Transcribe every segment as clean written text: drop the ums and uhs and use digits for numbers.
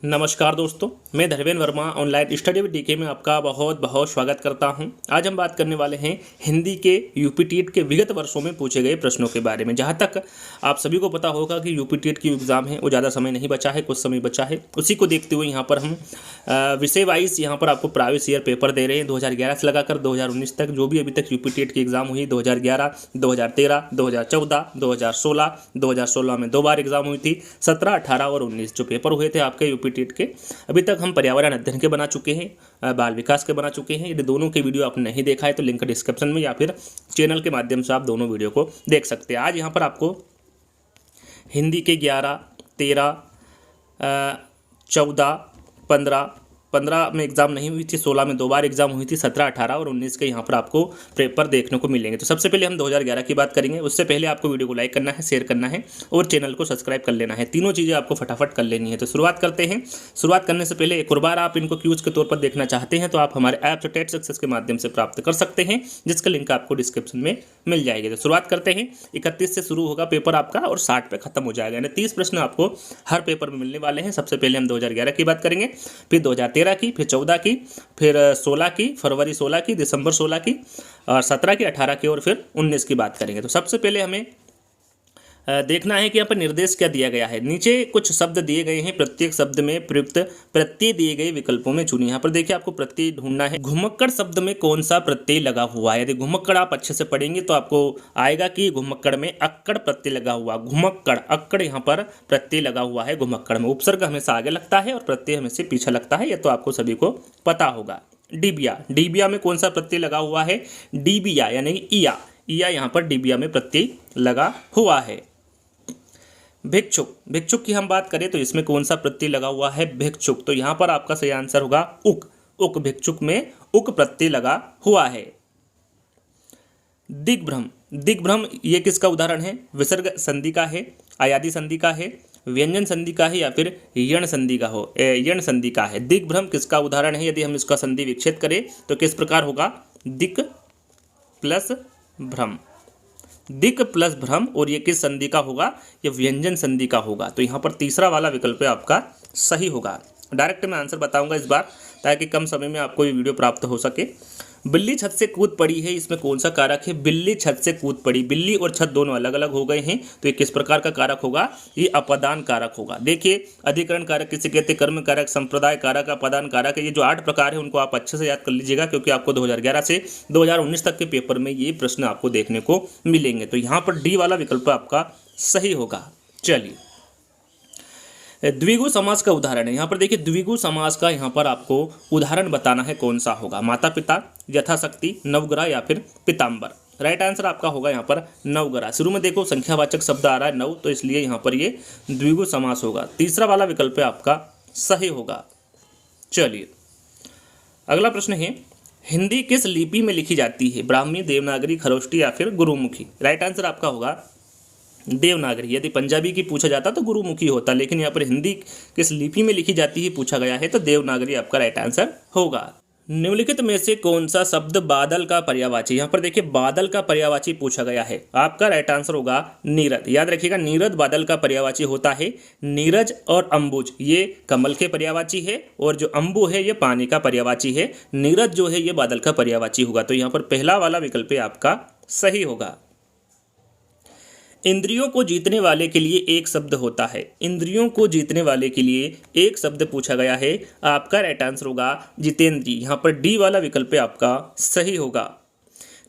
नमस्कार दोस्तों, मैं Dharmendra Verma online study with DK में आपका बहुत बहुत स्वागत करता हूं। आज हम बात करने वाले हैं हिंदी के यूपी टीट के विगत वर्षों में पूछे गए प्रश्नों के बारे में। जहां तक आप सभी को पता होगा कि यूपी टीट की एग्ज़ाम है वो ज़्यादा समय नहीं बचा है, कुछ समय बचा है। उसी को देखते हुए यहाँ पर हम विषय वाइज यहाँ पर आपको प्राइवेट ईयर पेपर दे रहे हैं 2011 से लगाकर 2019 तक। जो भी अभी तक यूपी टीट की एग्ज़ाम हुई 2011, 2013, 2014, 2016, 2016 में 2 बार एग्ज़ाम हुई थी, 17, 18 और 19 जो पेपर हुए थे आपके यूपी टीट के। अभी तक हम पर्यावरण अध्ययन के बना चुके हैं, बाल विकास के बना चुके हैं। यदि दोनों के वीडियो आपने नहीं देखा है तो लिंक डिस्क्रिप्शन में या फिर चैनल के माध्यम से आप दोनों वीडियो को देख सकते हैं। आज यहाँ पर आपको हिंदी के 11, 13, 14, 15 में एग्ज़ाम नहीं हुई थी, 16 में 2 बार एग्ज़ाम हुई थी, 17, 18 और 19 के यहाँ पर आपको पेपर देखने को मिलेंगे। तो सबसे पहले हम 2011 की बात करेंगे। उससे पहले आपको वीडियो को लाइक करना है, शेयर करना है और चैनल को सब्सक्राइब कर लेना है। तीनों चीज़ें आपको फटाफट कर लेनी है। तो शुरुआत करते हैं। शुरुआत करने से पहले एक और बार आप इनको क्यूज के तौर पर देखना चाहते हैं तो आप हमारे ऐप से टेट सक्सेस के माध्यम से प्राप्त कर सकते हैं, जिसका लिंक आपको डिस्क्रिप्शन में मिल जाएगी। तो शुरुआत करते हैं। 31 से शुरू होगा पेपर आपका और 60 पे खत्म हो जाएगा, यानी 30 प्रश्न आपको हर पेपर में मिलने वाले हैं। सबसे पहले हम 2011 की बात करेंगे, फिर 2013 की, फिर 14 की, फिर 16 की, फरवरी 16 की, दिसंबर 16 की और 17 की, 18 की और फिर 19 की बात करेंगे। तो सबसे पहले हमें देखना है कि यहाँ पर निर्देश क्या दिया गया है। नीचे कुछ शब्द दिए गए हैं, प्रत्येक शब्द में प्रयुक्त प्रत्यय दिए गए विकल्पों में चुनिए। यहाँ पर देखिए आपको प्रत्यय ढूंढना है। घुमक्कड़ शब्द में कौन सा प्रत्यय लगा हुआ है। यदि घुमक्कड़ आप अच्छे से पढ़ेंगे तो आपको आएगा कि घुमक्कड़ में अक्कड़ प्रत्यय लगा हुआ। घुमक्कड़ अक्कड़ यहाँ पर प्रत्यय लगा हुआ है घुमक्कड़ में। उपसर्ग हमेशा आगे लगता है और प्रत्यय हमेशा पीछे लगता है, यह तो आपको सभी को पता होगा। डिबिया, डिबिया में कौन सा प्रत्यय लगा हुआ है। डिबिया यानी इया, इया यहाँ पर डिबिया में प्रत्यय लगा हुआ है। भिक्षुक, भिक्षुक की हम बात करें तो इसमें कौन सा प्रत्यय लगा हुआ है। भिक्षुक, तो यहाँ पर आपका सही आंसर होगा उक। उक, भिक्षुक में उक प्रत्यय लगा हुआ है। दिग्भ्रम, दिग्भ्रम ये किसका उदाहरण है। विसर्ग संधि का है, अयादि संधि का है, व्यंजन संधि का है या फिर यण संधि का हो, यण संधि का है। दिग्भ्रम किसका उदाहरण है। यदि हम इसका संधि विच्छेद करें तो किस प्रकार होगा। दिक प्लस भ्रम, दिक प्लस भ्रम। और ये किस संधि का होगा, ये व्यंजन संधि का होगा। तो यहाँ पर तीसरा वाला विकल्प आपका सही होगा। डायरेक्ट मैं आंसर बताऊंगा इस बार, ताकि कम समय में आपको ये वीडियो प्राप्त हो सके। बिल्ली छत से कूद पड़ी है, इसमें कौन सा कारक है। बिल्ली छत से कूद पड़ी, बिल्ली और छत दोनों अलग अलग हो गए हैं, तो ये किस प्रकार का कारक होगा। ये अपदान कारक होगा। देखिए अधिकरण कारक किसे कहते हैं, कर्म कारक, संप्रदाय कारक, अपदान कारक है। ये जो 8 प्रकार है उनको आप अच्छे से याद कर लीजिएगा, क्योंकि आपको 2011 से 2019 तक के पेपर में ये प्रश्न आपको देखने को मिलेंगे। तो यहाँ पर डी वाला विकल्प आपका सही होगा। चलिए, द्विगु समास का उदाहरण है। यहाँ पर देखिए द्विगु समास का यहाँ पर आपको उदाहरण बताना है, कौन सा होगा। माता पिता, यथाशक्ति, नवग्रह या फिर पीताम्बर। राइट आंसर आपका होगा यहाँ पर नवग्रह। शुरू में देखो संख्यावाचक शब्द आ रहा है नव, तो इसलिए यहाँ पर ये द्विगु समास होगा। तीसरा वाला विकल्प आपका सही होगा। चलिए, अगला प्रश्न है, हिंदी किस लिपि में लिखी जाती है। ब्राह्मी, देवनागरी, खरोष्टी या फिर गुरुमुखी। राइट आंसर आपका होगा देवनागरी। यदि पंजाबी की पूछा जाता तो गुरुमुखी होता, लेकिन यहाँ पर हिंदी किस लिपि में लिखी जाती है पूछा गया है, तो देवनागरी आपका राइट आंसर होगा। निम्नलिखित में से कौन सा शब्द बादल का पर्यायवाची। यहाँ पर देखिए बादल का पर्यायवाची पूछा गया है, आपका राइट आंसर होगा नीरद। याद रखिएगा नीरद बादल का पर्यायवाची होता है। नीरज और अंबुज ये कमल के पर्यायवाची है, और जो अंबु है ये पानी का पर्यायवाची है। नीरज जो है ये बादल का पर्यायवाची होगा। तो यहाँ पर पहला वाला विकल्प आपका सही होगा। इंद्रियों को जीतने वाले के लिए एक शब्द होता है। इंद्रियों को जीतने वाले के लिए एक शब्द पूछा गया है, आपका राइट आंसर होगा जितेंद्रिय। यहाँ पर डी वाला विकल्प आपका सही होगा।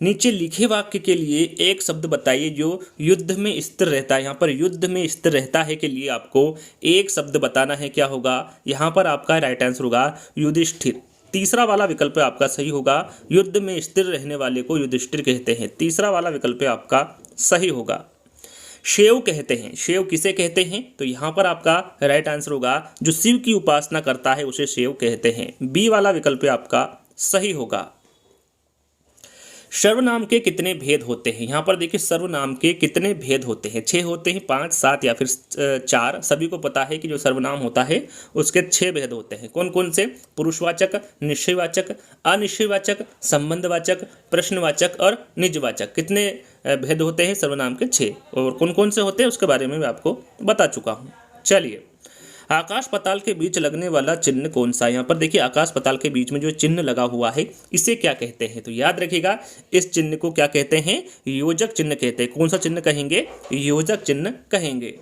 नीचे लिखे वाक्य के लिए एक शब्द बताइए जो युद्ध में स्थिर रहता है। यहाँ पर युद्ध में स्थिर रहता है के लिए आपको एक शब्द बताना है, क्या होगा। यहाँ पर आपका राइट आंसर होगा युधिष्ठिर। तीसरा वाला विकल्प आपका सही होगा। युद्ध में स्थिर रहने वाले को युधिष्ठिर कहते हैं। तीसरा वाला विकल्प आपका सही होगा। शिव कहते हैं, शिव किसे कहते हैं, तो यहाँ पर आपका राइट आंसर होगा जो शिव की उपासना करता है उसे शिव कहते हैं। बी वाला विकल्प आपका सही होगा। सर्वनाम के कितने भेद होते हैं। यहाँ पर देखिए सर्वनाम के कितने भेद होते हैं। 6 होते हैं, 5, 7 या फिर 4। सभी को पता है कि जो सर्वनाम होता है उसके 6 भेद होते हैं। कौन कौन से। पुरुषवाचक, निश्चयवाचक, अनिश्चयवाचक, संबंधवाचक, प्रश्नवाचक और निजवाचक। कितने भेद होते हैं सर्वनाम के 6, और कौन कौन से होते हैं उसके बारे में मैं आपको बता चुका हूँ। चलिए, आकाश पाताल के बीच लगने वाला चिन्ह कौन सा है? यहाँ पर देखिए आकाश पाताल के बीच में जो चिन्ह लगा हुआ है इसे क्या कहते हैं? तो याद रखिएगा इस चिन्ह को क्या कहते हैं? योजक चिन्ह कहते हैं। कौन सा चिन्ह कहेंगे? योजक चिन्ह कहेंगे।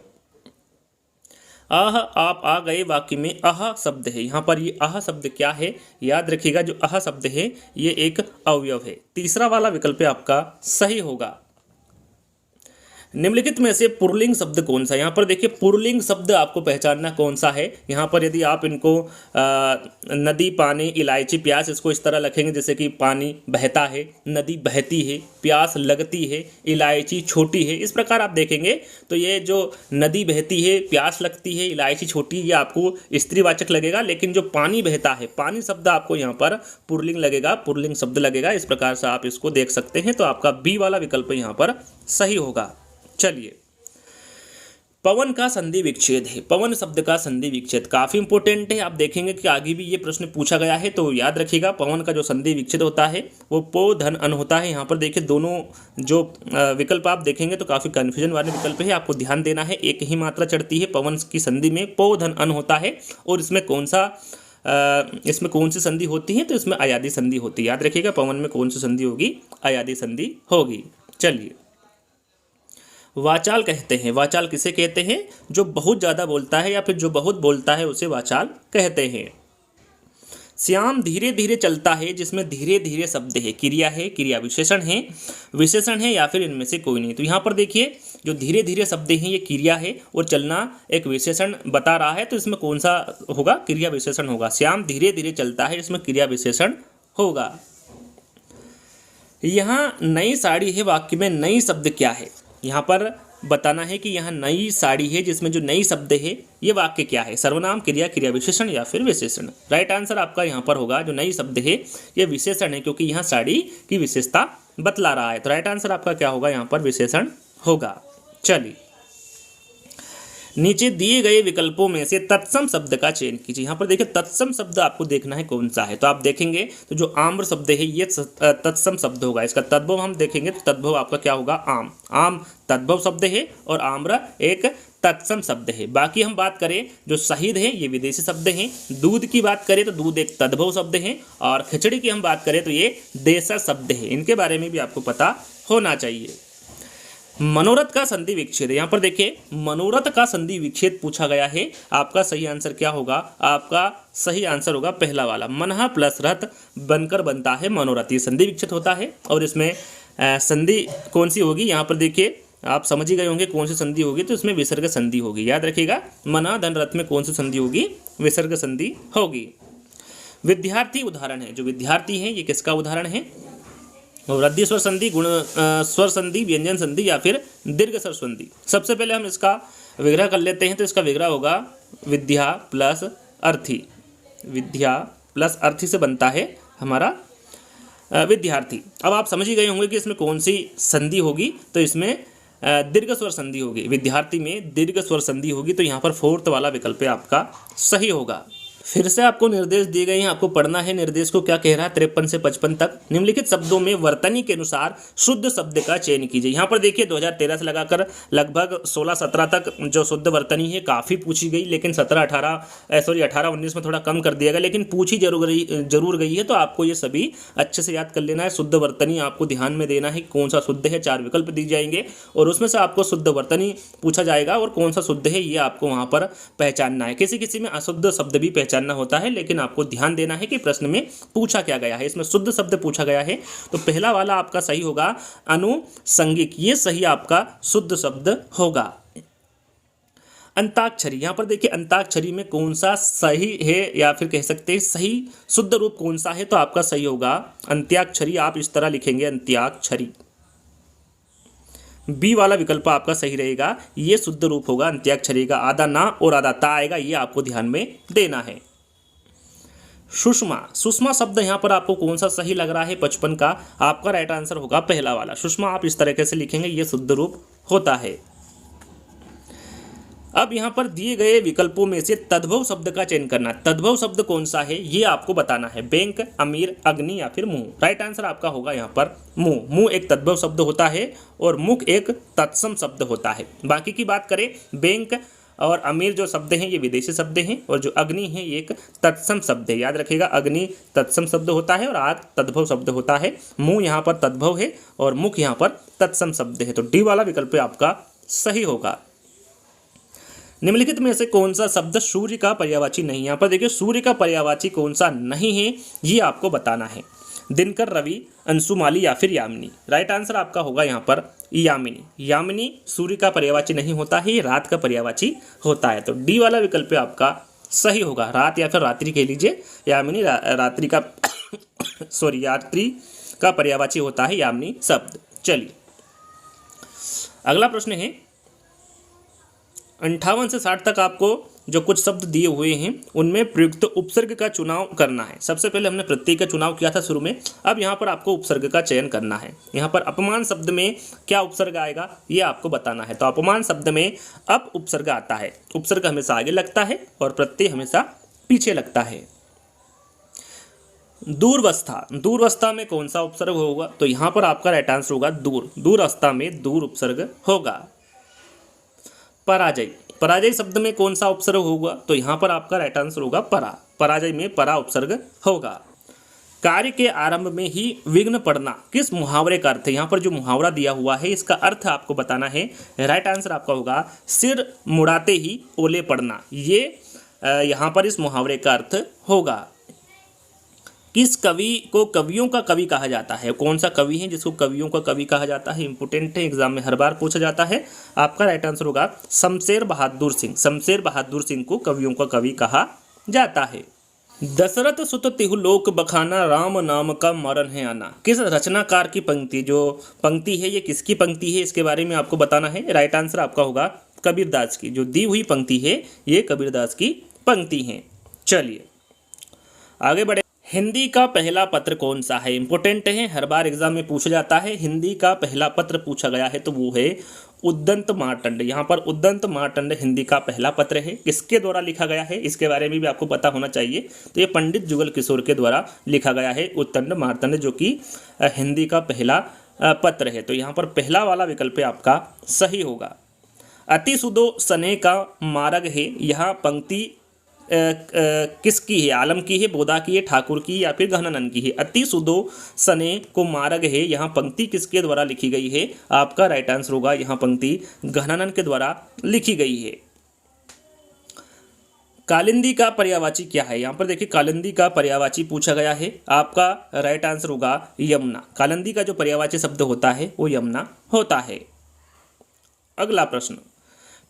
आह आप आ गए वाक्य में आह शब्द है। यहाँ पर ये आह शब्द क्या है? याद रखिएगा जो आह शब्द है ये एक अवयव है। तीसरा वाला विकल्प आपका सही होगा। निम्नलिखित में से पुल्लिंग शब्द कौन सा है? यहाँ पर देखिए पुल्लिंग शब्द आपको पहचानना कौन सा है। यहाँ पर यदि आप इनको नदी, पानी, इलायची, प्यास इसको इस तरह रखेंगे जैसे कि पानी बहता है, नदी बहती है, प्यास लगती है, इलायची छोटी है, इस प्रकार आप देखेंगे तो ये जो नदी बहती है, प्यास लगती है, इलायची छोटी, ये आपको स्त्रीवाचक लगेगा। लेकिन जो पानी बहता है, पानी शब्द आपको यहाँ पर पुल्लिंग लगेगा, पुल्लिंग शब्द लगेगा। इस प्रकार से आप इसको देख सकते हैं। तो आपका बी वाला विकल्प यहाँ पर सही होगा। चलिए, पवन का संधि विच्छेद है। पवन शब्द का संधि विच्छेद काफी इंपॉर्टेंट है। आप देखेंगे कि आगे भी ये प्रश्न पूछा गया है, तो याद रखिएगा पवन का जो संधि विच्छेद होता है वो पो धन अन होता है। यहाँ पर देखिए दोनों जो विकल्प आप देखेंगे तो काफी कंफ्यूजन वाले विकल्प है, आपको ध्यान देना है। एक ही मात्रा चढ़ती है, पवन की संधि में पो धन अन होता है। और इसमें कौन सी संधि होती है? तो इसमें अयादी संधि होती है। याद रखिएगा पवन में कौन सी संधि होगी? अयादी संधि होगी। चलिए, वाचाल कहते हैं। वाचाल किसे कहते हैं? जो बहुत ज़्यादा बोलता है या फिर जो बहुत बोलता है उसे वाचाल कहते हैं। श्याम धीरे धीरे चलता है, जिसमें धीरे धीरे शब्द है, क्रिया है, क्रिया विशेषण है या फिर इनमें से कोई नहीं। तो यहाँ पर देखिए जो धीरे धीरे शब्द हैं ये क्रिया है और चलना एक विशेषण बता रहा है। तो इसमें कौन सा होगा? क्रिया विशेषण होगा। श्याम धीरे धीरे चलता है, इसमें क्रिया विशेषण होगा। यहाँ नई साड़ी है वाक्य में नई शब्द क्या है? यहाँ पर बताना है कि यहाँ नई साड़ी है जिसमें जो नई शब्द है ये वाक्य क्या है? सर्वनाम, क्रिया, क्रिया विशेषण या फिर विशेषण? राइट आंसर आपका यहाँ पर होगा जो नई शब्द है ये विशेषण है, क्योंकि यहाँ साड़ी की विशेषता बतला रहा है। तो राइट आंसर आपका क्या होगा? यहाँ पर विशेषण होगा। चलिए, नीचे दिए गए विकल्पों में से तत्सम शब्द का चयन कीजिए। यहाँ पर देखिए तत्सम शब्द आपको देखना है कौन सा है। तो आप देखेंगे तो जो आम्र शब्द है ये तत्सम शब्द होगा। इसका तद्भव हम देखेंगे तो तद्भव आपका क्या होगा? आम। आम तद्भव शब्द है और आम्र एक तत्सम शब्द है। बाकी हम बात करें जो शहीद है ये विदेशी शब्द हैं। दूध की बात करें तो दूध एक तद्भव शब्द है और खिचड़ी की हम बात करें तो ये देशज शब्द है। इनके बारे में भी आपको पता होना चाहिए। मनोरथ का संधि विच्छेद, यहाँ पर देखिए मनोरथ का संधि विच्छेद पूछा गया है। आपका सही आंसर क्या होगा? आपका सही आंसर होगा पहला वाला, मनहा प्लस रथ बनकर बनता है मनोरथ। ये संधि विच्छेद होता है और इसमें संधि कौन सी होगी? यहाँ पर देखिए आप समझ ही गए होंगे कौन सी संधि होगी। तो इसमें विसर्ग संधि होगी। याद रखिएगा मना धन रथ में कौन सी संधि होगी? विसर्ग संधि होगी। विद्यार्थी उदाहरण है। जो विद्यार्थी है ये किसका उदाहरण है? वृद्धि स्वर संधि, गुण स्वर संधि, व्यंजन संधि या फिर दीर्घ स्वर संधि? सबसे पहले हम इसका विग्रह कर लेते हैं। तो इसका विग्रह होगा विद्या प्लस अर्थी। विद्या प्लस अर्थी से बनता है हमारा विद्यार्थी। अब आप समझ ही गए होंगे कि इसमें कौन सी संधि होगी। तो इसमें दीर्घ स्वर संधि होगी। विद्यार्थी में दीर्घ स्वर संधि होगी। तो यहाँ पर फोर्थ वाला विकल्प आपका सही होगा। फिर से आपको निर्देश दिए गए हैं, आपको पढ़ना है निर्देश को क्या कह रहा है 53 से 55 तक। निम्नलिखित शब्दों में वर्तनी के अनुसार शुद्ध शब्द का चयन कीजिए। यहाँ पर देखिए 2013 से लगाकर लगभग 16-17 तक जो शुद्ध वर्तनी है काफ़ी पूछी गई, लेकिन 18-19 में थोड़ा कम कर दिया गया, लेकिन पूछी जरूर गई है। तो आपको ये सभी अच्छे से याद कर लेना है। शुद्ध वर्तनी आपको ध्यान में देना है कौन सा शुद्ध है। 4 विकल्प दिए जाएंगे और उसमें से आपको शुद्ध वर्तनी पूछा जाएगा और कौन सा शुद्ध है ये आपको वहाँ पर पहचानना है। किसी किसी में अशुद्ध शब्द भी पहचानना होता है, लेकिन आपको ध्यान देना है कि प्रश्न में पूछा क्या गया है। इसमें शुद्ध शब्द पूछा गया है। तो पहला वाला आपका सही होगा अनुसंगिक, ये सही आपका शुद्ध शब्द होगा। अंताक्षरी, यहाँ पर देखिए अंताक्षरी में कौन सा सही है या फिर कह सकते हैं सही शुद्ध रूप कौन सा है? तो आपका सही होगा अंत्याक्षरी। आप इस तरह लिखेंगे अंत्याक्षरी। बी वाला विकल्प आपका सही रहेगा। ये शुद्ध रूप होगा अंत्याक्षरी का। आधा ना और आधा ता आएगा, ये आपको ध्यान में देना है। सुषमा, सुषमा शब्द यहाँ पर आपको कौन सा सही लग रहा है 55 का? आपका राइट आंसर होगा पहला वाला सुषमा। आप इस तरीके से लिखेंगे, ये शुद्ध रूप होता है। अब यहाँ पर दिए गए विकल्पों में से तद्भव शब्द का चयन करना। तद्भव शब्द कौन सा है ये आपको बताना है। बैंक, अमीर, अग्नि या फिर मुंह? राइट आंसर आपका होगा यहाँ पर मुंह। मुंह एक तद्भव शब्द होता है और मुख एक तत्सम शब्द होता है। बाकी की बात करें बैंक और अमीर जो शब्द हैं ये विदेशी शब्द हैं, और जो अग्नि है ये एक तत्सम शब्द है। याद रखिएगा, अग्नि तत्सम शब्द होता है और आग तद्भव शब्द होता है। मुंह यहाँ पर तद्भव है और मुख यहाँ पर तत्सम शब्द है। तो डी वाला विकल्प आपका सही होगा। निम्नलिखित में से कौन सा शब्द सूर्य का पर्यायवाची नहीं? यहाँ पर देखिए, सूर्य का पर्यायवाची कौन सा नहीं है ये आपको बताना है। दिनकर, रवि, अंशुमाली या फिर यामिनी। राइट आंसर आपका होगा यहाँ पर यामिनी। यामिनी सूर्य का पर्यायवाची नहीं होता है, ये रात का पर्यायवाची होता है। तो डी वाला विकल्प आपका सही होगा। रात या फिर रात्रि कह लीजिए, यामिनी रात्रि का रात्रि का पर्यायवाची होता है यामिनी शब्द। चलिए अगला प्रश्न है 58 से 60 तक आपको जो कुछ शब्द दिए हुए हैं उनमें प्रयुक्त उपसर्ग का चुनाव करना है। सबसे पहले हमने प्रत्यय का चुनाव किया था शुरू में, अब यहाँ पर आपको उपसर्ग का चयन करना है। यहाँ पर अपमान शब्द में क्या उपसर्ग आएगा ये आपको बताना है। तो अपमान शब्द में अप उपसर्ग आता है। उपसर्ग हमेशा आगे लगता है और प्रत्यय हमेशा पीछे लगता है। दूरवस्था, दूरवस्था में कौन सा उपसर्ग होगा? तो यहाँ पर आपका राइट आंसर होगा दूर। दूरवस्था में दूर उपसर्ग होगा। पराजय, पराजय शब्द में कौन सा उपसर्ग होगा? तो यहाँ पर आपका राइट आंसर होगा परा। पराजय में परा उपसर्ग होगा। कार्य के आरंभ में ही विघ्न पड़ना किस मुहावरे का अर्थ है? यहाँ पर जो मुहावरा दिया हुआ है इसका अर्थ आपको बताना है। राइट आंसर आपका होगा सिर मुड़ाते ही ओले पड़ना। ये यहाँ पर इस मुहावरे का अर्थ होगा। किस कवि को कवियों का कवि कहा जाता है? कौन सा कवि है जिसको कवियों का कवि कहा जाता है? इंपोर्टेंट है, एग्जाम में हर बार पूछा जाता है। आपका राइट आंसर होगा शमशेर बहादुर सिंह। शमशेर बहादुर सिंह को कवियों का कवि कहा जाता है। दशरथ सुत तिहु लोक बखाना, राम नाम का मरण है आना। किस रचनाकार की पंक्ति, जो पंक्ति है ये किसकी पंक्ति है इसके बारे में आपको बताना है। राइट आंसर आपका होगा कबीरदास की। जो दी हुई पंक्ति है ये कबीरदास की पंक्ति है। चलिए आगे बढ़े। हिंदी का पहला पत्र कौन सा है? इंपोर्टेंट है, हर बार एग्जाम में पूछा जाता है। हिंदी का पहला पत्र पूछा गया है तो वो है उद्दंत मार्तंड। यहाँ पर उद्दंत मार्तंड हिंदी का पहला पत्र है। किसके द्वारा लिखा गया है इसके बारे में भी आपको पता होना चाहिए। तो ये पंडित जुगल किशोर के द्वारा लिखा गया है उद्दंत मार्तंड, जो कि हिंदी का पहला पत्र है। तो यहाँ पर पहला वाला विकल्प आपका सही होगा। अति सुदो सने का मार्ग है, यहाँ पंक्ति किसकी है? आलम की है, बोधा की है, ठाकुर की या फिर गहनानंद की है? अति सुदो सने को मार्ग है, यहाँ पंक्ति किसके द्वारा लिखी गई है? आपका राइट आंसर होगा यहाँ पंक्ति गहनानंद के द्वारा लिखी गई है। कालिंदी का पर्यायवाची क्या है? यहाँ पर देखिए कालिंदी का पर्यायवाची पूछा गया है। आपका राइट आंसर होगा यमुना। कालिंदी का जो पर्यायवाची शब्द होता है वो यमुना होता है। अगला प्रश्न,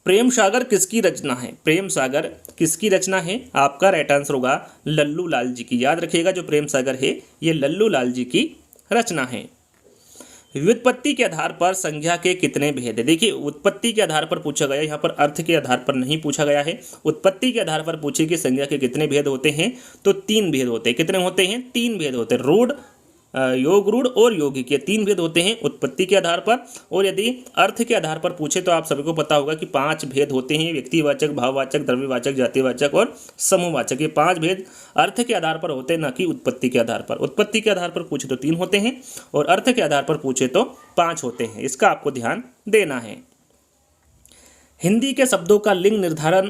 प्रेम सागर किसकी रचना है? प्रेम सागर किसकी रचना है? आपका राइट आंसर होगा लल्लू लाल जी की। याद रखिएगा जो प्रेम सागर है ये लल्लू लाल जी की रचना है। व्युत्पत्ति के आधार पर संज्ञा के कितने भेद है? देखिए उत्पत्ति के आधार पर पूछा गया, यहाँ पर अर्थ के आधार पर नहीं पूछा गया है। उत्पत्ति के आधार पर पूछे कि संज्ञा के कितने भेद होते हैं, तो 3 भेद होते हैं। कितने होते हैं? 3 भेद होते हैं। रूढ़, योग रूढ़ और यौगिक, ये 3 भेद होते हैं उत्पत्ति के आधार पर। और यदि अर्थ के आधार पर पूछे तो आप सभी को पता होगा कि 5 भेद होते हैं। व्यक्तिवाचक, भाववाचक, द्रव्यवाचक, जातिवाचक और समूहवाचक। ये 5 भेद अर्थ के आधार पर होते हैं, न कि उत्पत्ति के आधार पर। उत्पत्ति के आधार पर पूछे तो 3 होते हैं और अर्थ के आधार पर पूछे तो 5 होते हैं। इसका आपको ध्यान देना है। हिंदी के शब्दों का लिंग निर्धारण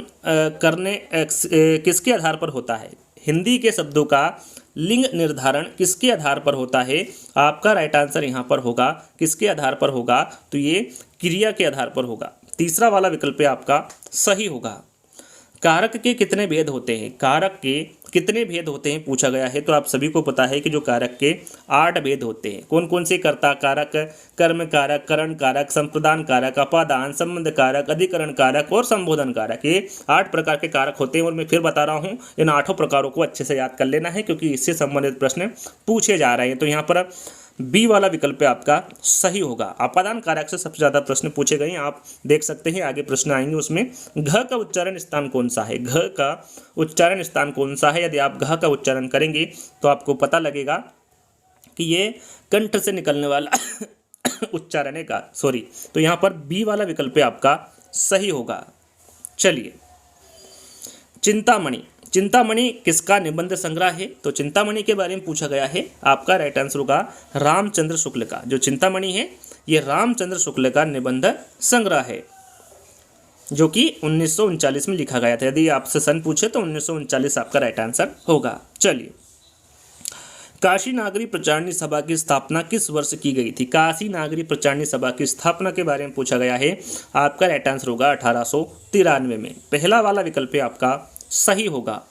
करने किसके आधार पर होता है? हिंदी के शब्दों का लिंग निर्धारण किसके आधार पर होता है? आपका राइट आंसर यहाँ पर होगा किसके आधार पर होगा? तो ये क्रिया के आधार पर होगा। तीसरा वाला विकल्प आपका सही होगा। कारक के कितने भेद होते हैं? कारक के कितने भेद होते हैं पूछा गया है। तो आप सभी को पता है कि जो कारक के 8 भेद होते हैं। कौन कौन से? कर्ता कारक, कर्म कारक, करण कारक, संप्रदान कारक, अपादान, संबंध कारक, अधिकरण कारक और संबोधन कारक। ये 8 प्रकार के कारक होते हैं और मैं फिर बता रहा हूँ इन 8 प्रकारों को अच्छे से याद कर लेना है क्योंकि इससे संबंधित प्रश्न पूछे जा रहे हैं। तो यहाँ पर बी वाला विकल्प आपका सही होगा। अपादान कारक से सबसे ज़्यादा प्रश्न पूछे गए हैं। आप देख सकते हैं आगे प्रश्न आएंगे उसमें। घ का उच्चारण स्थान कौन सा है? घ का उच्चारण स्थान कौन सा है? यदि आप घ का उच्चारण करेंगे तो आपको पता लगेगा कि ये कंठ से निकलने वाला उच्चारण है का, सॉरी। तो यहाँ पर बी वाला विकल्प आपका सही होगा। चलिए, चिंतामणि, चिंतामणि किसका निबंध संग्रह है? तो चिंतामणि के बारे में पूछा गया है। आपका राइट आंसर होगा रामचंद्र शुक्ल का। जो चिंतामणि है ये रामचंद्र शुक्ल का निबंध संग्रह है। जो कि 1939 में लिखा गया था। यदि आपसे सन पूछे तो 1939 आपका राइट आंसर होगा। चलिए, काशी नागरी प्रचारणी सभा की स्थापना किस वर्ष की गई थी? काशी नागरी प्रचारणी सभा की स्थापना के बारे में पूछा गया है। आपका राइट आंसर होगा 1893 में। पहला वाला विकल्प आपका सही होगा।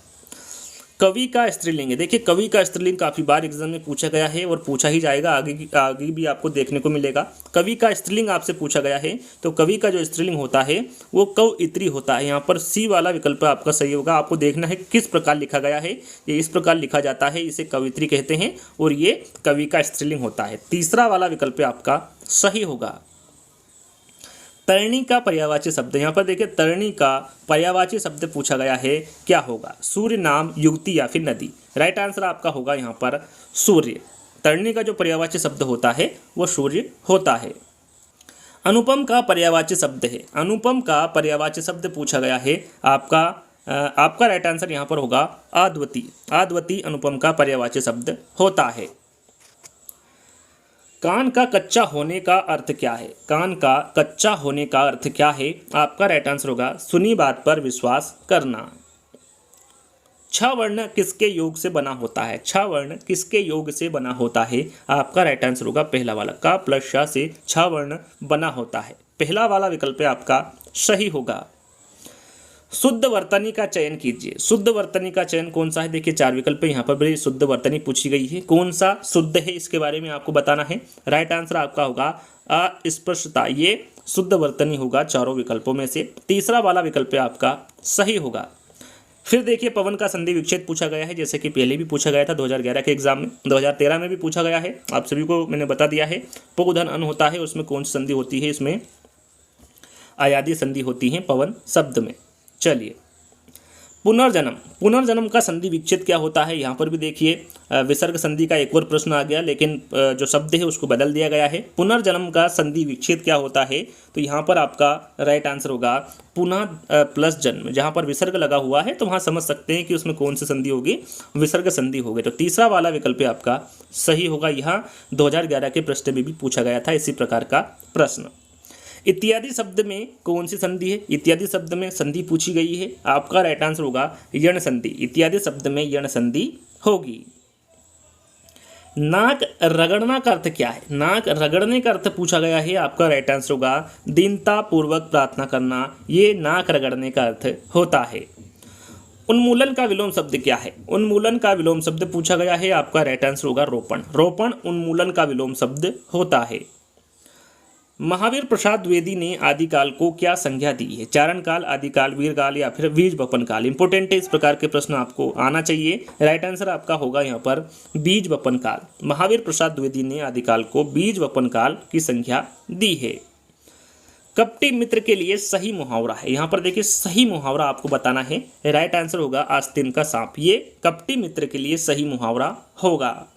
कवि का स्त्रीलिंग है। देखिए, कवि का स्त्रीलिंग काफ़ी बार एग्जाम में पूछा गया है और पूछा ही जाएगा, आगे भी आपको देखने को मिलेगा। कवि का स्त्रीलिंग आपसे पूछा गया है, तो कवि का जो स्त्रीलिंग होता है वो कवयित्री होता है। यहाँ पर सी वाला विकल्प आपका सही होगा। आपको देखना है किस प्रकार लिखा गया है। ये इस प्रकार लिखा जाता है, इसे कवयित्री कहते हैं और ये कवि का स्त्रीलिंग होता है। तीसरा वाला विकल्प आपका सही होगा। तरणी का पर्यायवाची शब्द, यहाँ पर देखिए तरणी का पर्यायवाची शब्द पूछा गया है, क्या होगा? सूर्य, नाम, युक्ति या फिर नदी। राइट आंसर आपका होगा यहाँ पर सूर्य। तरणी का जो पर्यायवाची शब्द होता है वो सूर्य होता है। अनुपम का पर्यायवाची शब्द है। अनुपम का पर्यायवाची शब्द पूछा गया है। आपका राइट आंसर यहाँ पर होगा अद्वितीय। अद्वितीय अनुपम का पर्यायवाची शब्द होता है। कान का कच्चा होने का अर्थ क्या है? कान का कच्चा होने का अर्थ क्या है? आपका राइट आंसर होगा सुनी बात पर विश्वास करना। छ वर्ण किसके योग से बना होता है? छ वर्ण किसके योग से बना होता है? आपका राइट आंसर होगा पहला वाला, का प्लस श से छ वर्ण बना होता है। पहला वाला विकल्प आपका सही होगा। शुद्ध वर्तनी का चयन कीजिए। शुद्ध वर्तनी का चयन कौन सा है? देखिए, चार विकल्प यहाँ पर भी शुद्ध वर्तनी पूछी गई है। कौन सा शुद्ध है इसके बारे में आपको बताना है। राइट आंसर आपका होगा अस्पृश्यता। ये शुद्ध वर्तनी होगा चारों विकल्पों में से। तीसरा वाला विकल्प आपका सही होगा। फिर देखिए, पवन का संधि विच्छेद पूछा गया है, जैसे कि पहले भी पूछा गया था 2011 के एग्जाम में। 2013 में भी पूछा गया है, आप सभी को मैंने बता दिया है। पुगधन अन होता है, उसमें कौन सी संधि होती है? इसमें आयादी संधि होती है पवन शब्द में। चलिए, पुनर्जन्म। पुनर्जन्म का संधि विच्छेद क्या होता है? यहाँ पर भी देखिए विसर्ग संधि का एक और प्रश्न आ गया, लेकिन जो शब्द है उसको बदल दिया गया है। पुनर्जन्म का संधि विच्छेद क्या होता है? तो यहाँ पर आपका राइट आंसर होगा पुनः प्लस जन्म। जहाँ पर विसर्ग लगा हुआ है तो वहाँ समझ सकते हैं कि उसमें कौन सी संधि होगी, विसर्ग संधि होगी। तो तीसरा वाला विकल्प आपका सही होगा। यहाँ 2011 के प्रश्न में भी पूछा गया था इसी प्रकार का प्रश्न। इत्यादि शब्द में कौन सी संधि है? इत्यादि शब्द में संधि पूछी गई है। आपका राइट आंसर होगा यण संधि। इत्यादि शब्द में यण संधि होगी। नाक रगड़ना का अर्थ क्या है? नाक रगड़ने का अर्थ पूछा गया है। आपका राइट आंसर होगा दीनता पूर्वक प्रार्थना करना। ये नाक रगड़ने का अर्थ होता है। उन्मूलन का विलोम शब्द क्या है? उन्मूलन का विलोम शब्द पूछा गया है। आपका राइट आंसर होगा रोपण। रोपण उन्मूलन का विलोम शब्द होता है। महावीर प्रसाद द्विवेदी ने आदिकाल को क्या संज्ञा दी है? चारण काल, आदिकाल, वीरकाल या फिर बीज बपन काल। इंपोर्टेंट है, इस प्रकार के प्रश्न आपको आना चाहिए। राइट आंसर आपका होगा यहाँ पर बीज बपन काल। महावीर प्रसाद द्विवेदी ने आदिकाल को बीज बपन काल की संज्ञा दी है। कपटी मित्र के लिए सही मुहावरा है। यहाँ पर देखिए, सही मुहावरा आपको बताना है। राइट आंसर होगा आस्तीन का सांप। ये कपटी मित्र के लिए सही मुहावरा होगा।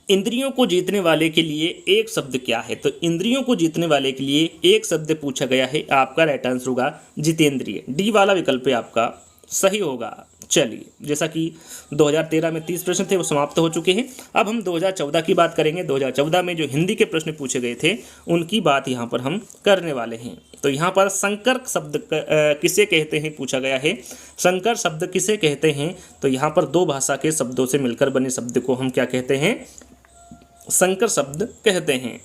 इंद्रियों को जीतने वाले के लिए एक शब्द क्या है? तो इंद्रियों को जीतने वाले के लिए एक शब्द पूछा गया है। आपका राइट आंसर होगा जितेंद्रिय। डी वाला विकल्प आपका सही होगा। चलिए, जैसा कि 2013 में 30 प्रश्न थे वो समाप्त हो चुके हैं। अब हम 2014 की बात करेंगे। 2014 में जो हिंदी के प्रश्न पूछे गए थे उनकी बात यहाँ पर हम करने वाले हैं। तो यहाँ पर संकर शब्द किसे कहते हैं पूछा गया है। संकर शब्द किसे कहते हैं? तो यहाँ पर दो भाषा के शब्दों से मिलकर बने शब्द को हम क्या कहते हैं? संकर शब्द कहते हैं।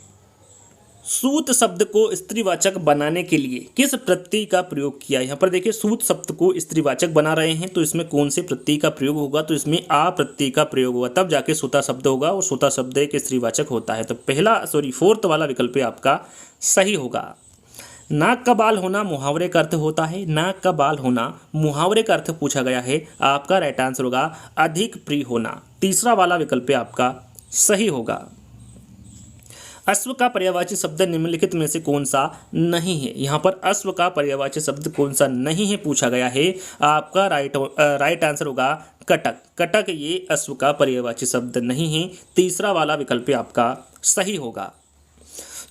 सूत शब्द को स्त्रीवाचक बनाने के लिए किस प्रत्यय का प्रयोग किया? यहाँ पर देखिए, सूत शब्द को स्त्रीवाचक बना रहे हैं तो इसमें कौन से प्रत्यय का प्रयोग होगा? तो इसमें आ प्रत्यय का प्रयोग होगा, तब जाके सूता शब्द होगा और सूता शब्द एक स्त्रीवाचक होता है। तो फोर्थ वाला विकल्प आपका सही होगा। नाक का बाल होना मुहावरे का अर्थ होता है। नाक का बाल होना मुहावरे का अर्थ पूछा गया है। आपका राइट आंसर होगा अधिक प्रिय होना। तीसरा वाला विकल्प आपका सही होगा। अश्व का पर्यायवाची शब्द निम्नलिखित में से कौन सा नहीं है? यहाँ पर अश्व का पर्यायवाची शब्द कौन सा नहीं है पूछा गया है। आपका राइट आंसर होगा कटक। कटक ये अश्व का पर्यायवाची शब्द नहीं है। तीसरा वाला विकल्प आपका सही होगा।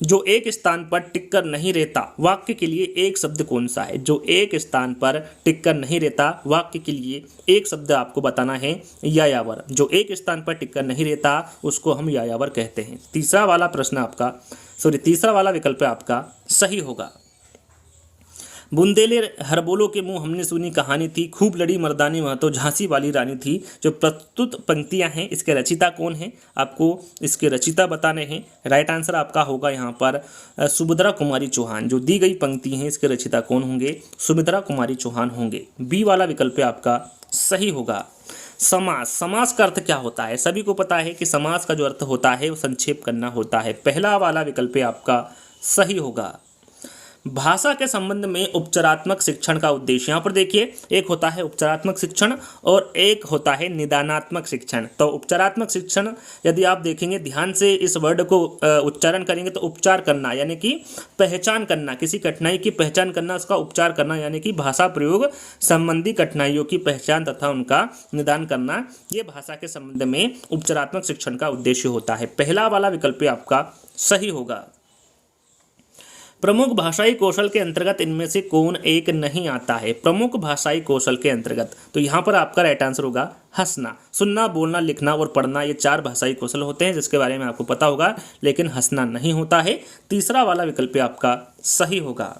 जो एक स्थान पर टिककर नहीं रहता वाक्य के लिए एक शब्द कौन सा है? जो एक स्थान पर टिककर नहीं रहता वाक्य के लिए एक शब्द आपको बताना है यायावर। जो एक स्थान पर टिककर नहीं रहता उसको हम यायावर कहते हैं। तीसरा वाला विकल्प आपका सही होगा। बुंदेले हरबोलो के मुंह हमने सुनी कहानी थी, खूब लड़ी मर्दानी वह तो झांसी वाली रानी थी। जो प्रस्तुत पंक्तियां हैं इसके रचिता कौन है, आपको इसके रचिता बताने हैं। राइट आंसर आपका होगा यहाँ पर सुभद्रा कुमारी चौहान। जो दी गई पंक्ति हैं इसके रचिता कौन होंगे, सुभद्रा कुमारी चौहान होंगे। बी वाला विकल्प आपका सही होगा। समास, समास का अर्थ क्या होता है, सभी को पता है कि समास का जो अर्थ होता है वो संक्षेप करना होता है। पहला वाला विकल्प आपका सही होगा। भाषा के संबंध में उपचारात्मक शिक्षण का उद्देश्य, यहाँ पर देखिए एक होता है उपचारात्मक शिक्षण और एक होता है निदानात्मक शिक्षण। तो उपचारात्मक शिक्षण यदि आप देखेंगे ध्यान से इस वर्ड को उच्चारण करेंगे तो उपचार करना यानी कि पहचान करना, किसी कठिनाई की पहचान करना, उसका उपचार करना यानी कि भाषा प्रयोग संबंधी कठिनाइयों की पहचान तथा उनका निदान करना, ये भाषा के संबंध में उपचारात्मक शिक्षण का उद्देश्य होता है। पहला वाला विकल्प आपका सही होगा। प्रमुख भाषाई कौशल के अंतर्गत इनमें से कौन एक नहीं आता है, प्रमुख भाषाई कौशल के अंतर्गत, तो यहाँ पर आपका राइट आंसर होगा हंसना। सुनना, बोलना, लिखना और पढ़ना ये 4 भाषाई कौशल होते हैं जिसके बारे में आपको पता होगा, लेकिन हंसना नहीं होता है। तीसरा वाला विकल्प आपका सही होगा।